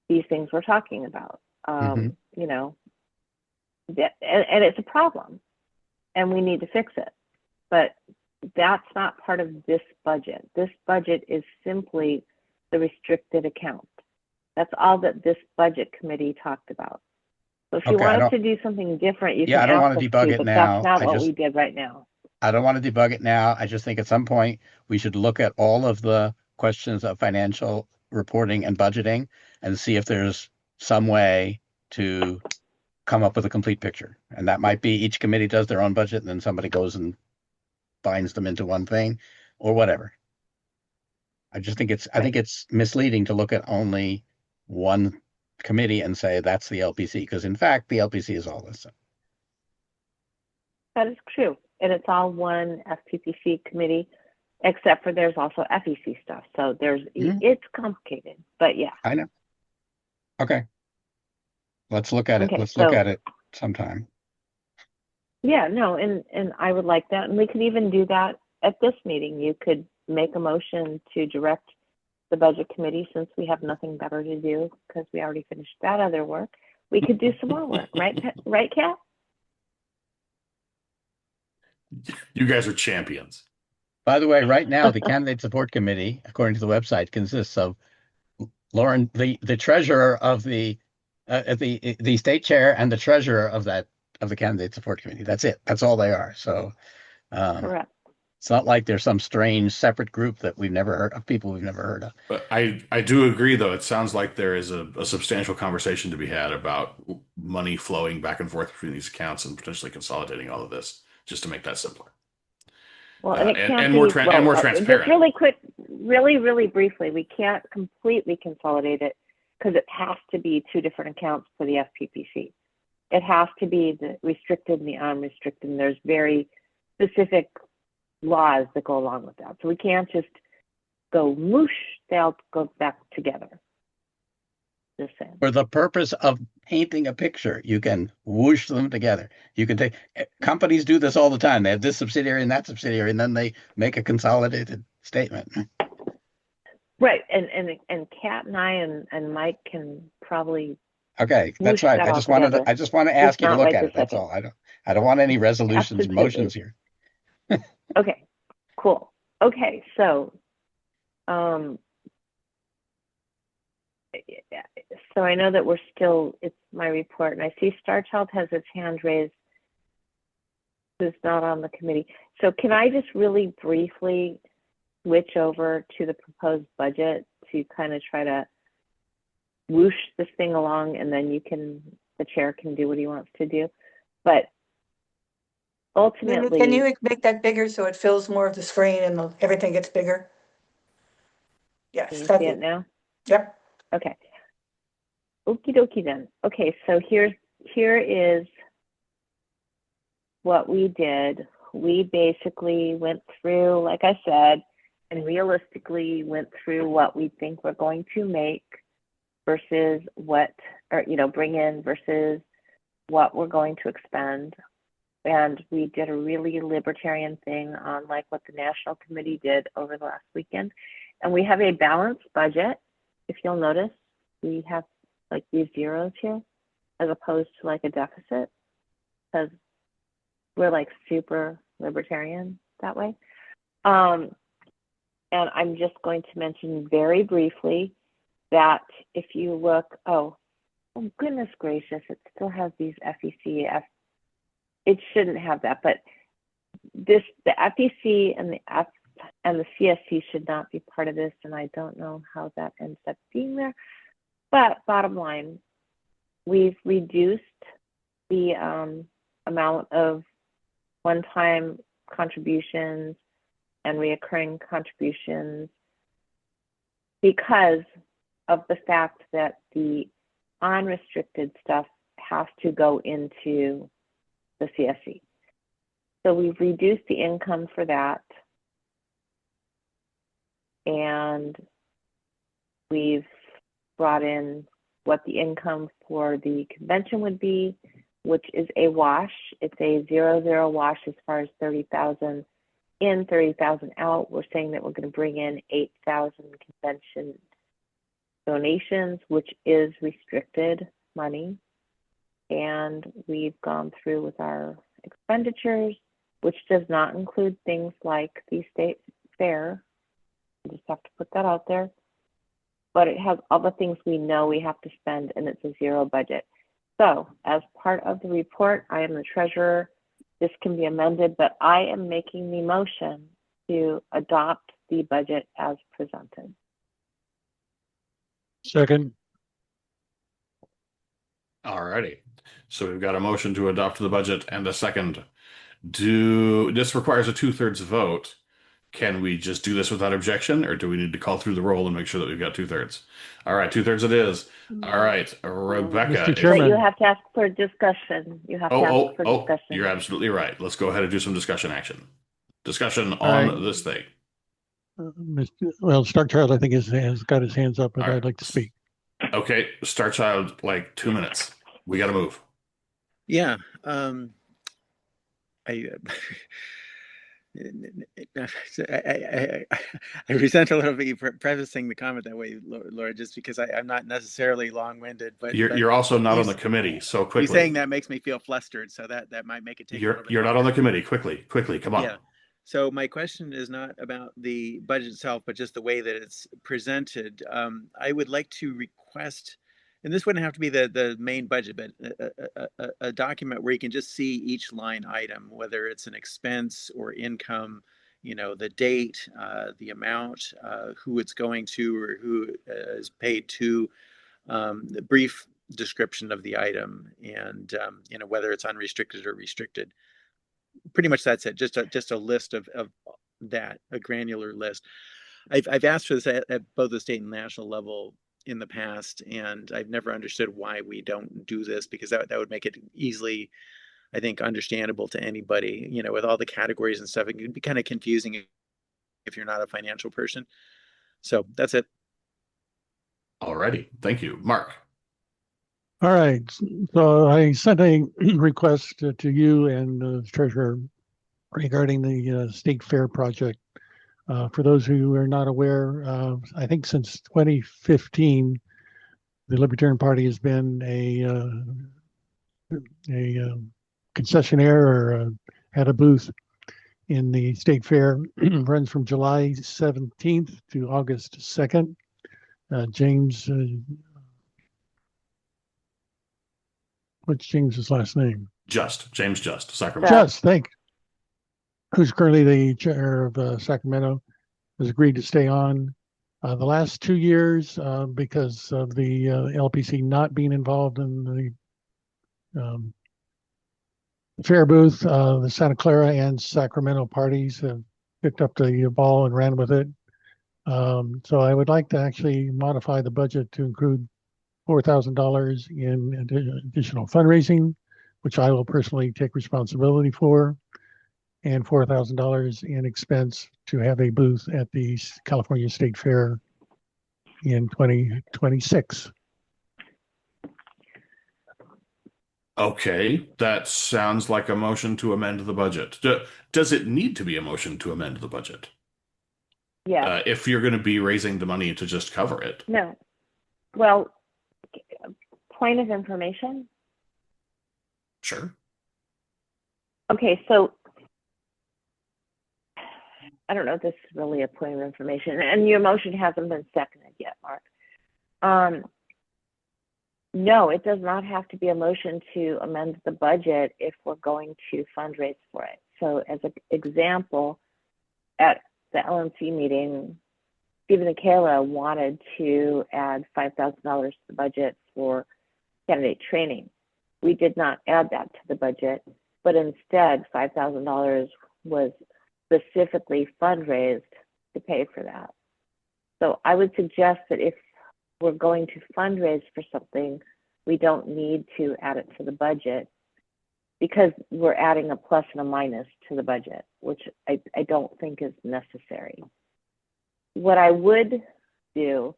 these things we're talking about. And it's a problem and we need to fix it. But that's not part of this budget. This budget is simply the restricted account. That's all that this budget committee talked about. So if you Okay, I want us don't, to do something different, you yeah, can I don't ask want us to debug to, it but that's now. not what we did right now. I don't want to debug it now. I just think at some point we should look at all of the questions of financial reporting and budgeting and see if there's some way to come up with a complete picture. And that might be each committee does their own budget and then somebody goes and binds them into one thing or whatever. I just think I think it's misleading to look at only one committee and say that's the LPC, because in fact the LPC is all this. That is true. And it's all one FPPC committee, except for there's also FEC stuff. So it's complicated, but yeah. I know. Okay. Let's look at it. Okay, Let's look so- at it sometime. Yeah, no, and I would like that. And we could even do that at this meeting. You could make a motion to direct the budget committee, since we have nothing better to do because we already finished that other work. We could do some more work, right? Right, Kat? You guys are champions. By the way, right now the candidate support committee, according to the website, consists of Lauren, the treasurer of the state chair, and the treasurer of the candidate support committee. That's it. That's all they are. So Correct. it's not like there's some strange separate group that we've never heard of, people we've never heard of. But I do agree, though. It sounds like there is a substantial conversation to be had about money flowing back and forth between these accounts and potentially consolidating all of this just to make that simpler. Well, and it can't and more be, and more just transparent. really quick, really briefly, we can't completely consolidate it because it has to be two different accounts for the FPPC. It has to be the restricted and the unrestricted, and there's very specific laws that go along with that. So we can't just go moosh, they'll go back together. Just saying. For the purpose of painting a picture, you can whoosh them together. You can take, companies do this all the time. They have this subsidiary and that subsidiary, and then they make a consolidated statement. Right, and Kat and I and Mike can probably. Okay, that's whoosh right. that I all just wanted together. I just want to ask you to not look right at this it. That's second. all. I don't want any resolutions, Absolutely. motions here. Okay, cool. Okay, so so I know that it's my report, and I see Starchild has its hand raised, who's not on the committee. So can I just really briefly switch over to the proposed budget to kind of try to whoosh this thing along, and then the chair can do what he wants to do. But ultimately, Can you make that bigger so it fills more of the screen and everything gets bigger? Yes. can you see it now? Yep. Okay. Okie dokie then. Okay, so here is what we did. We basically went through, like I said, and realistically went through what we think we're going to make versus bring in versus what we're going to expend. And we did a really libertarian thing on like what the National Committee did over the last weekend. And we have a balanced budget. If you'll notice, we have like these zeros here as opposed to like a deficit, because we're like super libertarian that way. And I'm just going to mention very briefly that if you look, oh goodness gracious, it still has these FEC. It shouldn't have that, but the FEC and the CSC should not be part of this, and I don't know how that ends up being there. But bottom line, we've reduced the amount of one-time contributions and reoccurring contributions because of the fact that the unrestricted stuff has to go into the CSC. So we've reduced the income for that, and we've brought in what the income for the convention would be, which is a wash. It's a 0-0 wash as far as 30,000 in, 30,000 out. We're saying that we're going to bring in 8,000 convention donations, which is restricted money. And we've gone through with our expenditures, which does not include things like the state fair. I just have to put that out there. But it has all the things we know we have to spend, and it's a zero budget. So as part of the report, I am the treasurer. This can be amended, but I am making the motion to adopt the budget as presented. Second. All righty. So we've got a motion to adopt the budget and a second. This requires a 2/3 vote. Can we just do this without objection, or do we need to call through the roll and make sure that we've got 2/3? All right, 2/3 it is. All right, Rebecca. Mr. But Chairman. you have to ask for discussion. You have to ask for discussion. You're absolutely right. Let's go ahead and do some discussion action. Discussion All on right. this thing. Well, Starchild, I think, has got his hands up, and All right. I'd like to speak. Okay, Starchild, like 2 minutes. We got to move. Yeah. I resent a little bit you prefacing the comment that way, Laura, just because I'm not necessarily long-winded, but You're also not on the committee, so quickly. You saying that makes me feel flustered, so that might make it take. You're not on the committee. Quickly, come on. Yeah. So my question is not about the budget itself, but just the way that it's presented. I would like to request, and this wouldn't have to be the main budget, but a document where you can just see each line item, whether it's an expense or income, the date, the amount, who it's going to, or who is paid to, the brief description of the item, and whether it's unrestricted or restricted. Pretty much that's it. Just a list of that, a granular list. I've asked for this at both the state and national level in the past, and I've never understood why we don't do this, because that would make it easily, I think, understandable to anybody. With all the categories and stuff, it can be kind of confusing if you're not a financial person. So that's it. Alrighty, thank you, Mark. All right. So I sent a request to you and the treasurer regarding the state fair project. For those who are not aware, I think since 2015, the Libertarian Party has been a concessionaire, or had a booth in the state fair. Runs from July 17th to August 2nd. James, what's James's last name? James Just, Sacramento. Just, who's currently the chair of Sacramento, has agreed to stay on. The last 2 years, because of the LPC not being involved in the fair booth, the Santa Clara and Sacramento parties have picked up the ball and ran with it. So I would like to actually modify the budget to include $4,000 in additional fundraising, which I will personally take responsibility for, and $4,000 in expense to have a booth at the California State Fair in 2026. Okay, that sounds like a motion to amend the budget. Does it need to be a motion to amend the budget? Yeah. If you're going to be raising the money to just cover it. No. Well, point of information. Sure. Okay, so I don't know if this is really a point of information, and your motion hasn't been seconded yet, Mark. No, it does not have to be a motion to amend the budget if we're going to fundraise for it. So as an example, at the LNC meeting, Stephen and Kayla wanted to add $5,000 to the budget for candidate training. We did not add that to the budget, but instead $5,000 was specifically fundraised to pay for that. So I would suggest that if we're going to fundraise for something, we don't need to add it to the budget, because we're adding a plus and a minus to the budget, which I don't think is necessary. What I would do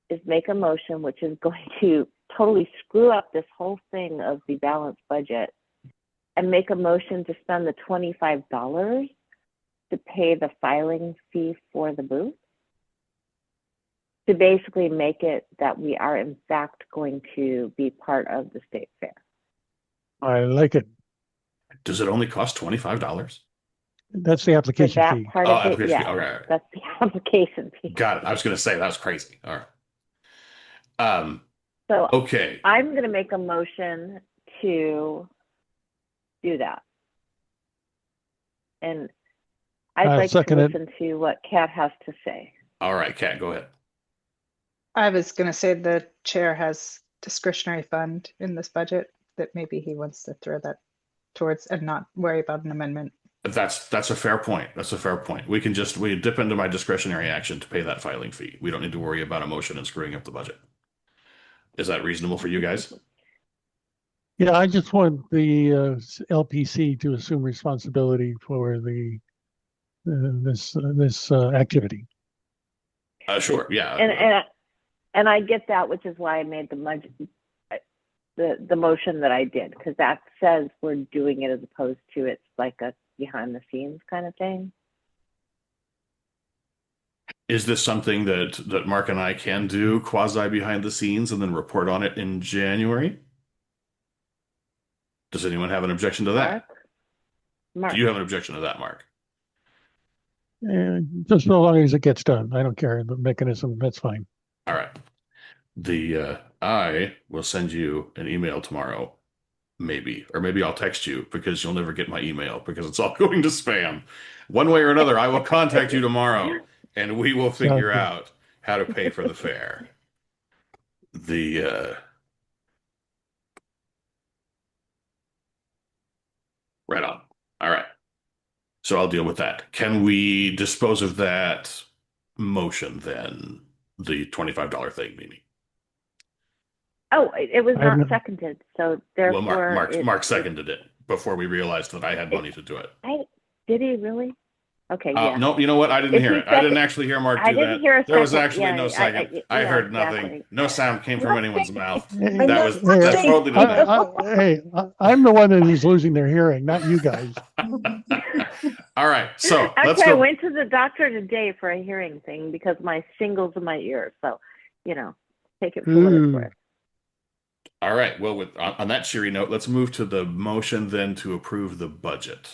is make a motion which is going to totally screw up this whole thing of the balanced budget, and make a motion to spend the $25 to pay the filing fee for the booth, to basically make it that we are in fact going to be part of the state fair. I like it. Does it only cost $25? That's the For application that fee. part of it, application fee. yeah, Okay. that's the application fee. Got it. I was going to say that's crazy. All right. So Okay. I'm going to make a motion to do that. And I'd I'll like to second it. listen to what Kat has to say. All right, Kat, go ahead. I was going to say the chair has discretionary fund in this budget that maybe he wants to throw that towards and not worry about an amendment. That's a fair point. That's a fair point. We dip into my discretionary action to pay that filing fee. We don't need to worry about a motion and screwing up the budget. Is that reasonable for you guys? Yeah, I just want the LPC to assume responsibility for this activity. Sure. Yeah. And I get that, which is why I made the motion that I did, because that says we're doing it as opposed to it's like a behind the scenes kind of thing. Is this something that Mark and I can do quasi behind the scenes and then report on it in January? Does anyone have an objection to that? Mark. Do you have an objection to that, Mark? Just so long as it gets done. I don't care the mechanism. That's fine. All right. I will send you an email tomorrow, maybe, or maybe I'll text you because you'll never get my email because it's all going to spam. One way or another, I will contact you tomorrow and we will figure out how to pay for the fare. Right on. All right. So I'll deal with that. Can we dispose of that motion then? The $25 thing, Mimi. Oh, it was not seconded, so therefore. Well, Mark seconded it before we realized that I had money to do it. Did he really? Okay, yeah. No, you know what? I didn't hear it. I didn't actually hear Mark do that. I didn't hear a second. There was actually no second. I heard nothing. Exactly. No sound came from anyone's mouth. Hey, That's totally didn't I'm the one that is losing their hearing, not you guys. All right, so Actually, let's go. I went to the doctor today for a hearing thing because my shingles in my ear. So, take it for what it's worth. All right. Well, on that cheery note, let's move to the motion then to approve the budget.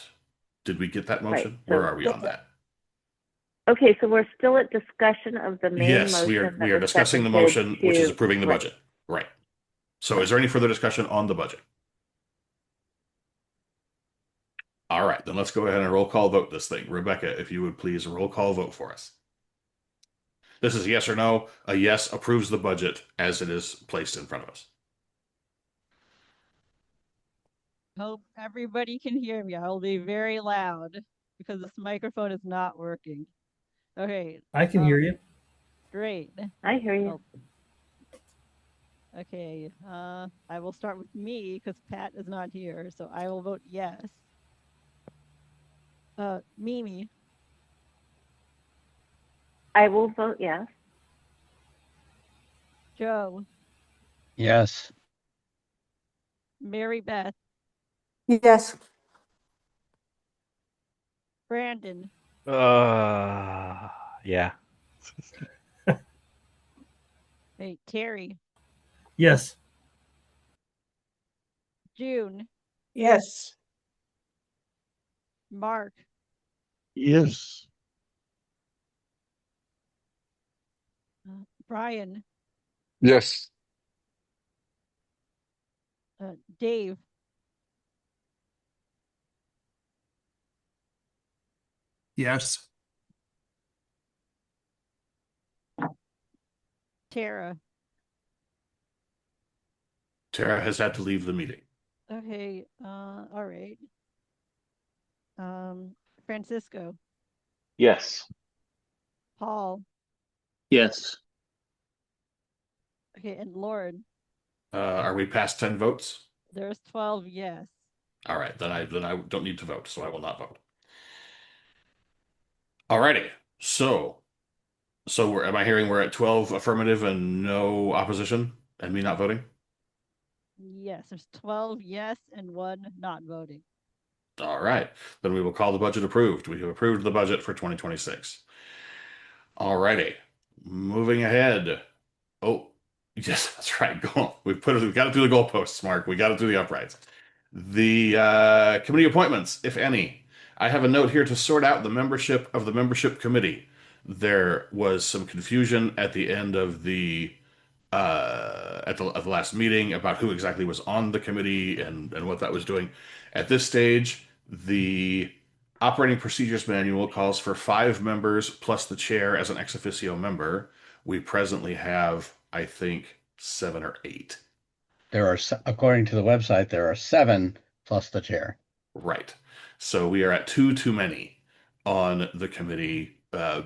Did we get that motion? Right, Where are we on that? Okay, so we're still at discussion of the main motion. Yes, we are discussing the motion, which is approving the budget. Right. So is there any further discussion on the budget? All right, then let's go ahead and roll call vote this thing. Rebecca, if you would please roll call vote for us. This is yes or no. A yes approves the budget as it is placed in front of us. Hope everybody can hear me. I will be very loud because this microphone is not working. Okay. I can hear you. Great. I hear you. Okay. I will start with me because Pat is not here, so I will vote yes. Mimi. I will vote yes. Joe. Yes. Mary Beth. Yes. Brandon. Yeah. Hey, Terry. Yes. June. Yes. Mark. Yes. Brian. Yes. Dave. Yes. Tara. Tara has had to leave the meeting. Okay. All right. Francisco. Yes. Paul. Yes. Okay, and Lauren. Are we past 10 votes? There's 12 yes. All right, then I don't need to vote, so I will not vote. Alrighty, so am I hearing we're at 12 affirmative and no opposition, and me not voting? Yes, there's 12 yes and 1 not voting. All right, then we will call the budget approved. We have approved the budget for 2026. Alrighty, moving ahead. Oh, yes, that's right. We've got to do the goalposts, Mark. We got to do the uprights. The committee appointments, if any. I have a note here to sort out the membership of the membership committee. There was some confusion at the end of the at the last meeting about who exactly was on the committee and what that was doing. At this stage, the operating procedures manual calls for 5 members plus the chair as an ex officio member. We presently have, I think, 7 or 8. According to the website, there are 7 plus the chair. Right. So we are at 2 too many on the committee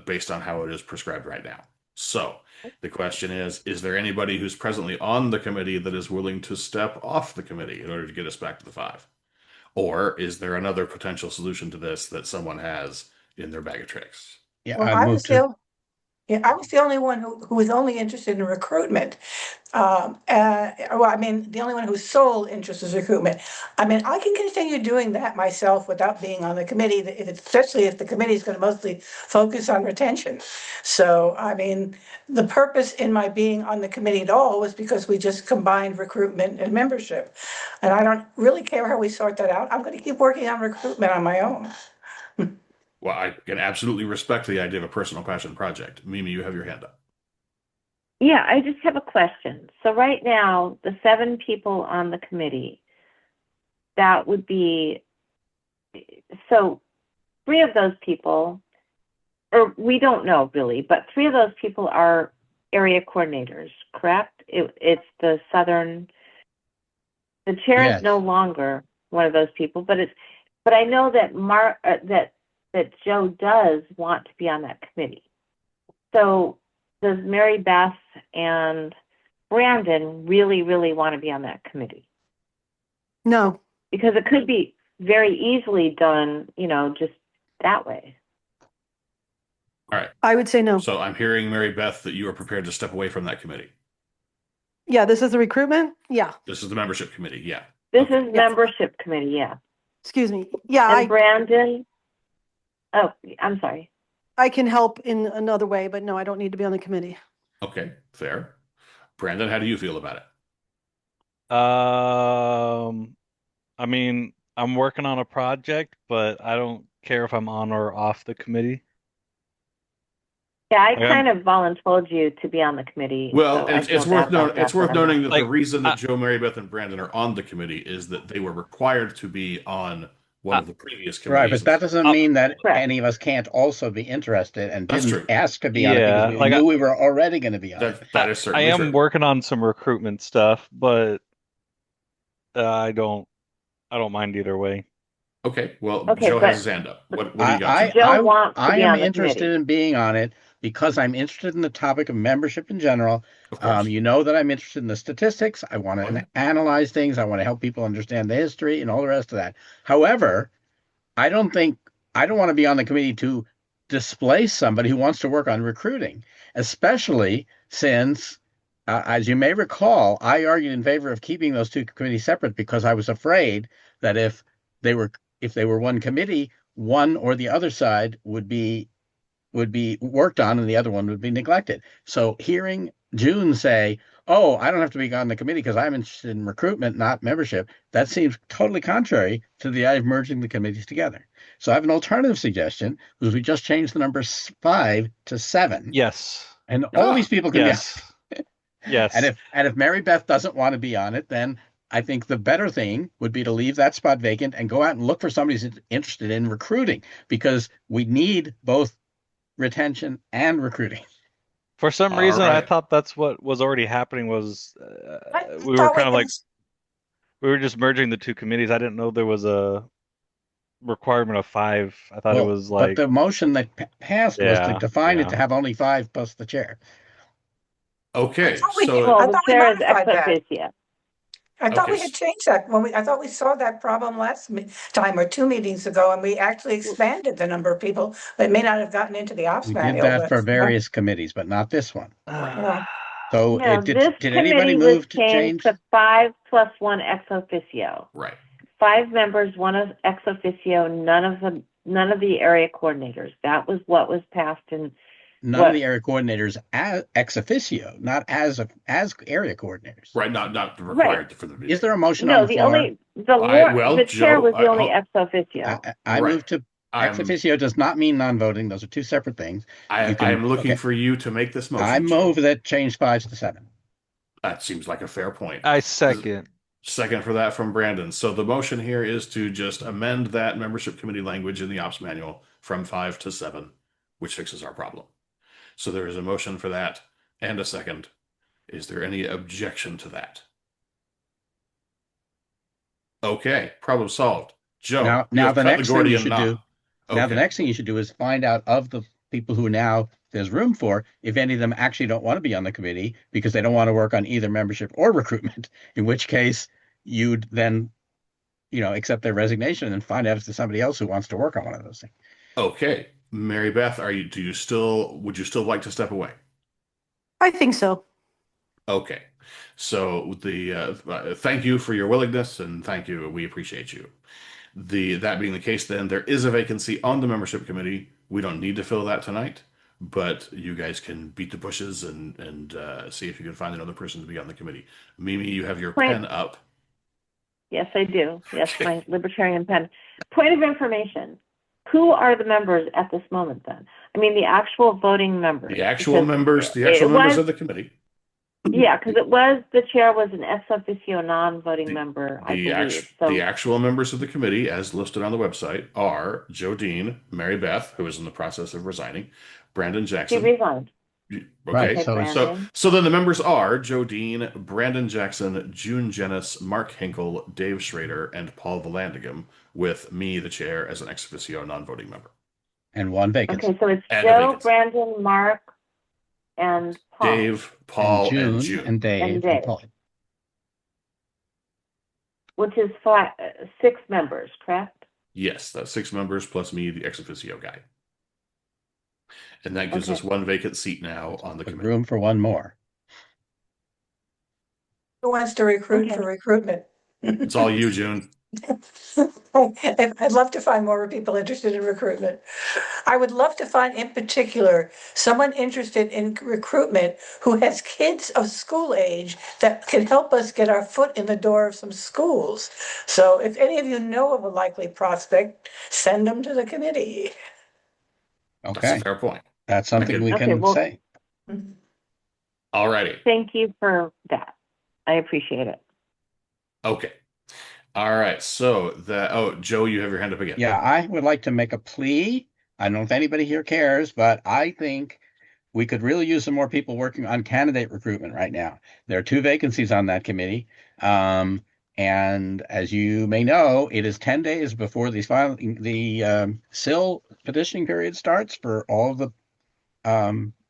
based on how it is prescribed right now. So the question is there anybody who's presently on the committee that is willing to step off the committee in order to get us back to the 5? Or is there another potential solution to this that someone has in their bag of tricks? Yeah, Well, I moved to. I was the only one who was only interested in recruitment. Well, I mean, the only one whose sole interest is recruitment. I mean, I can continue doing that myself without being on the committee, especially if the committee is going to mostly focus on retention. So, I mean, the purpose in my being on the committee at all was because we just combined recruitment and membership. And I don't really care how we sort that out. I'm going to keep working on recruitment on my own. Well, I can absolutely respect the idea of a personal passion project. Mimi, you have your hand up. Yeah, I just have a question. So right now, the 7 people on the committee, that would be, so 3 of those people, or we don't know really, but 3 of those people are area coordinators, correct? It's the chair Yes. is no longer one of those people, but I know that that Joe does want to be on that committee. So does Mary Beth and Brandon really, really want to be on that committee? No. Because it could be very easily done, just that way. All right. I would say no. So I'm hearing, Mary Beth, that you are prepared to step away from that committee. Yeah, this is the recruitment? Yeah. This is the membership committee. Yeah. This Okay. is membership committee, yeah. Excuse me. Yeah, And Brandon, oh, I'm sorry. I can help in another way, but no, I don't need to be on the committee. Okay, fair. Brandon, how do you feel about it? I mean, I'm working on a project, but I don't care if I'm on or off the committee. Yeah, I kind of volunteered you to be on the committee. Well, so it's worth noting that Like, the reason that Joe, Mary Beth, and Brandon are on the committee is that they were required to be on one of the previous committees. Right, but that doesn't mean that any of us can't also be interested and That's didn't true. ask to be on it because we knew we were already going to be on it. That is I certainly am true. working on some recruitment stuff, but I don't mind either way. Okay, well, Okay, Joe but- has his hand up. What do you got? Joe wants to I be am on the interested committee. in being on it because I'm interested in the topic of membership in general. Of course. You know that I'm interested in the statistics. I want to Okay. analyze things. I want to help people understand the history and all the rest of that. However, I don't want to be on the committee to displace somebody who wants to work on recruiting, especially since, as you may recall, I argued in favor of keeping those 2 committees separate because I was afraid that if they were one committee, one or the other side would be worked on and the other one would be neglected. So hearing June say, "Oh, I don't have to be on the committee because I'm interested in recruitment, not membership," that seems totally contrary to the idea of merging the committees together. So I have an alternative suggestion, because we just changed the number 5 to 7. Yes. And all these people can Yes. Yes. And if Mary Beth doesn't want to be on it, then I think the better thing would be to leave that spot vacant and go out and look for somebody who's interested in recruiting, because we need both retention and recruiting. For some reason, I right. thought that's what was already happening. Was we were thought kind of like was- we were just merging the 2 committees. I didn't know there was a requirement of 5. I thought it was like, but the motion that passed was to Yeah, define it yeah. to have only 5 plus the chair. Okay, I thought we- so I Well, the thought we chair is modified ex that. officio. I thought Okay, we had changed that I thought we saw that problem last time or 2 meetings ago, and we actually expanded the number of people that may not have gotten into the ops We did manual. that but- for various committees, but not this one. Yeah. So No, did this anybody committee move was to changed change? to 5 plus 1 ex officio. right. 5 members, 1 of ex officio, none of the area coordinators. That was what was passed in. None of the area coordinators as ex officio, not as area coordinators. Right, not required for the meeting. Is there a motion No, on the the floor? the chair Joe, was the only ex officio. I Right. move to I'm- ex officio does not mean non-voting. Those are 2 separate things. I am looking for you to make this motion. I Joe. move that change 5 to 7. That seems like a fair point. I second. Second for that from Brandon. So the motion here is to just amend that membership committee language in the ops manual from 5 to 7, which fixes our problem. So there is a motion for that and a second. Is there any objection to that? Okay, problem solved. Joe, Now, you have the cut the next thing you Gordian should knot. do. Now, the Okay. next thing you should do is find out of the people who now there's room for, if any of them actually don't want to be on the committee because they don't want to work on either membership or recruitment, in which case you'd then, accept their resignation and find out if there's somebody else who wants to work on one of those things. Okay. Mary Beth, would you still like to step away? I think so. Okay. So thank you for your willingness and thank you. We appreciate you. That being the case, then there is a vacancy on the membership committee. We don't need to fill that tonight, but you guys can beat the bushes and see if you can find another person to be on the committee. Mimi, you have your pen up. Yes, I do. Yes, Okay. my libertarian pen. Point of information. Who are the members at this moment then? I mean, the actual voting members. The actual members of the committee. Yeah, because the chair was an ex officio non-voting member, I believe. The actual members of the committee, as listed on the website, are Joe Dean, Mary Beth, who is in the process of resigning, Brandon Jackson. He resigned. Okay, Right, so then the members are Joe Dean, Brandon Jackson, June Jennis, Mark Hinkle, Dave Schrader, and Paul Vallandigham, with me, the chair, as an ex officio non-voting member. And one vacancy. Okay, so it's Joe, Brandon, Mark, and Paul. Dave, Paul, and June. And Dave. And Paul. Which is 6 members, correct? Yes, that's 6 members plus me, the ex officio guy. And that gives us one vacant seat now on the committee. Room for one more. Who wants to recruit for recruitment? It's all you, June. I'd love to find more people interested in recruitment. I would love to find, in particular, someone interested in recruitment who has kids of school age that can help us get our foot in the door of some schools. So if any of you know of a likely prospect, send them to the committee. Okay. That's a fair point. That's something we can say. All righty. Thank you for that. I appreciate it. Okay. All right. So Joe, you have your hand up again. Yeah, I would like to make a plea. I don't know if anybody here cares, but I think we could really use some more people working on candidate recruitment right now. There are 2 vacancies on that committee. And as you may know, it is 10 days before the SIL petitioning period starts for all of the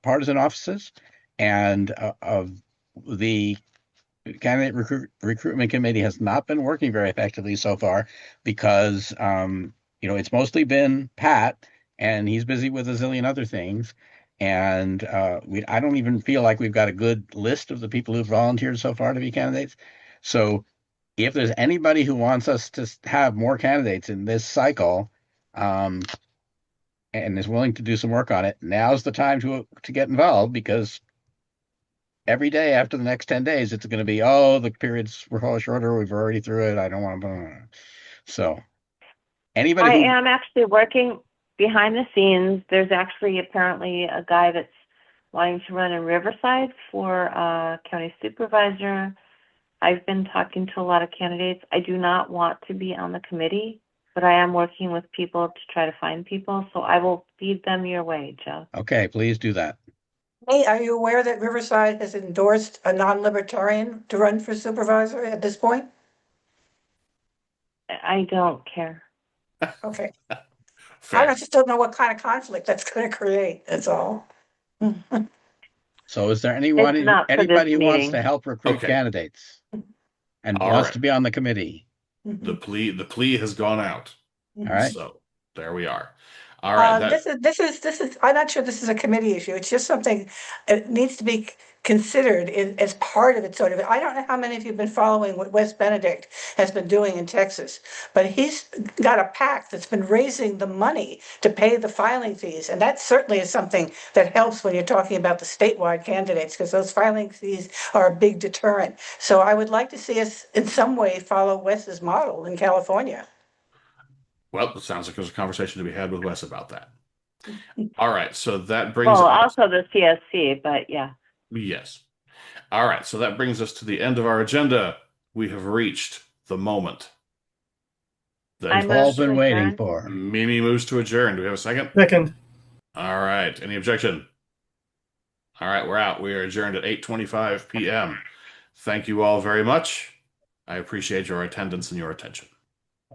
partisan offices. And of the candidate recruitment committee has not been working very effectively so far because it's mostly been Pat and he's busy with a zillion other things, and I don't even feel like we've got a good list of the people who've volunteered so far to be candidates. So if there's anybody who wants us to have more candidates in this cycle and is willing to do some work on it, now's the time to get involved, because every day after the next 10 days, it's going to be, the periods were shorter. We've already through it. I don't want to. So anybody I am actually working behind the scenes. There's actually apparently a guy that's wanting to run in Riverside for county supervisor. I've been talking to a lot of candidates. I do not want to be on the committee, but I am working with people to try to find people. So I will feed them your way, Joe. Okay, please do that. Hey, are you aware that Riverside has endorsed a non-libertarian to run for supervisor at this point? I don't care. Okay. I just don't know what kind of conflict that's going to create. That's all. So is there anybody who wants to help recruit candidates and wants to be on the committee? The plea has gone out. All right. So there we are. All right. This is. I'm not sure this is a committee issue. It's just something that needs to be considered as part of it. Sort of. I don't know how many of you have been following what Wes Benedict has been doing in Texas, but he's got a PAC that's been raising the money to pay the filing fees, and that certainly is something that helps when you're talking about the statewide candidates, because those filing fees are a big deterrent. So I would like to see us in some way follow Wes's model in California. Well, it sounds like there's a conversation to be had with Wes about that. All right, so that brings also the CSC, but yeah. Yes. All right, so that brings us to the end of our agenda. We have reached the moment that I We've all move to been waiting adjourn. for. Mimi moves to adjourn. Do we have a second? Second. All right. Any objection? All right, we're out. We are adjourned at 8:25 p.m. Thank you all very much. I appreciate your attendance and your attention.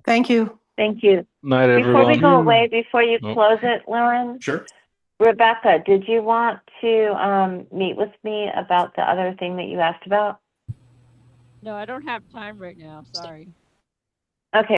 Thank you. Thank you. Night, Before we everyone. go away, before you Oh. close it, Lauren, Sure. Rebecca, did you want to meet with me about the other thing that you asked about? No, I don't have time right now. Sorry.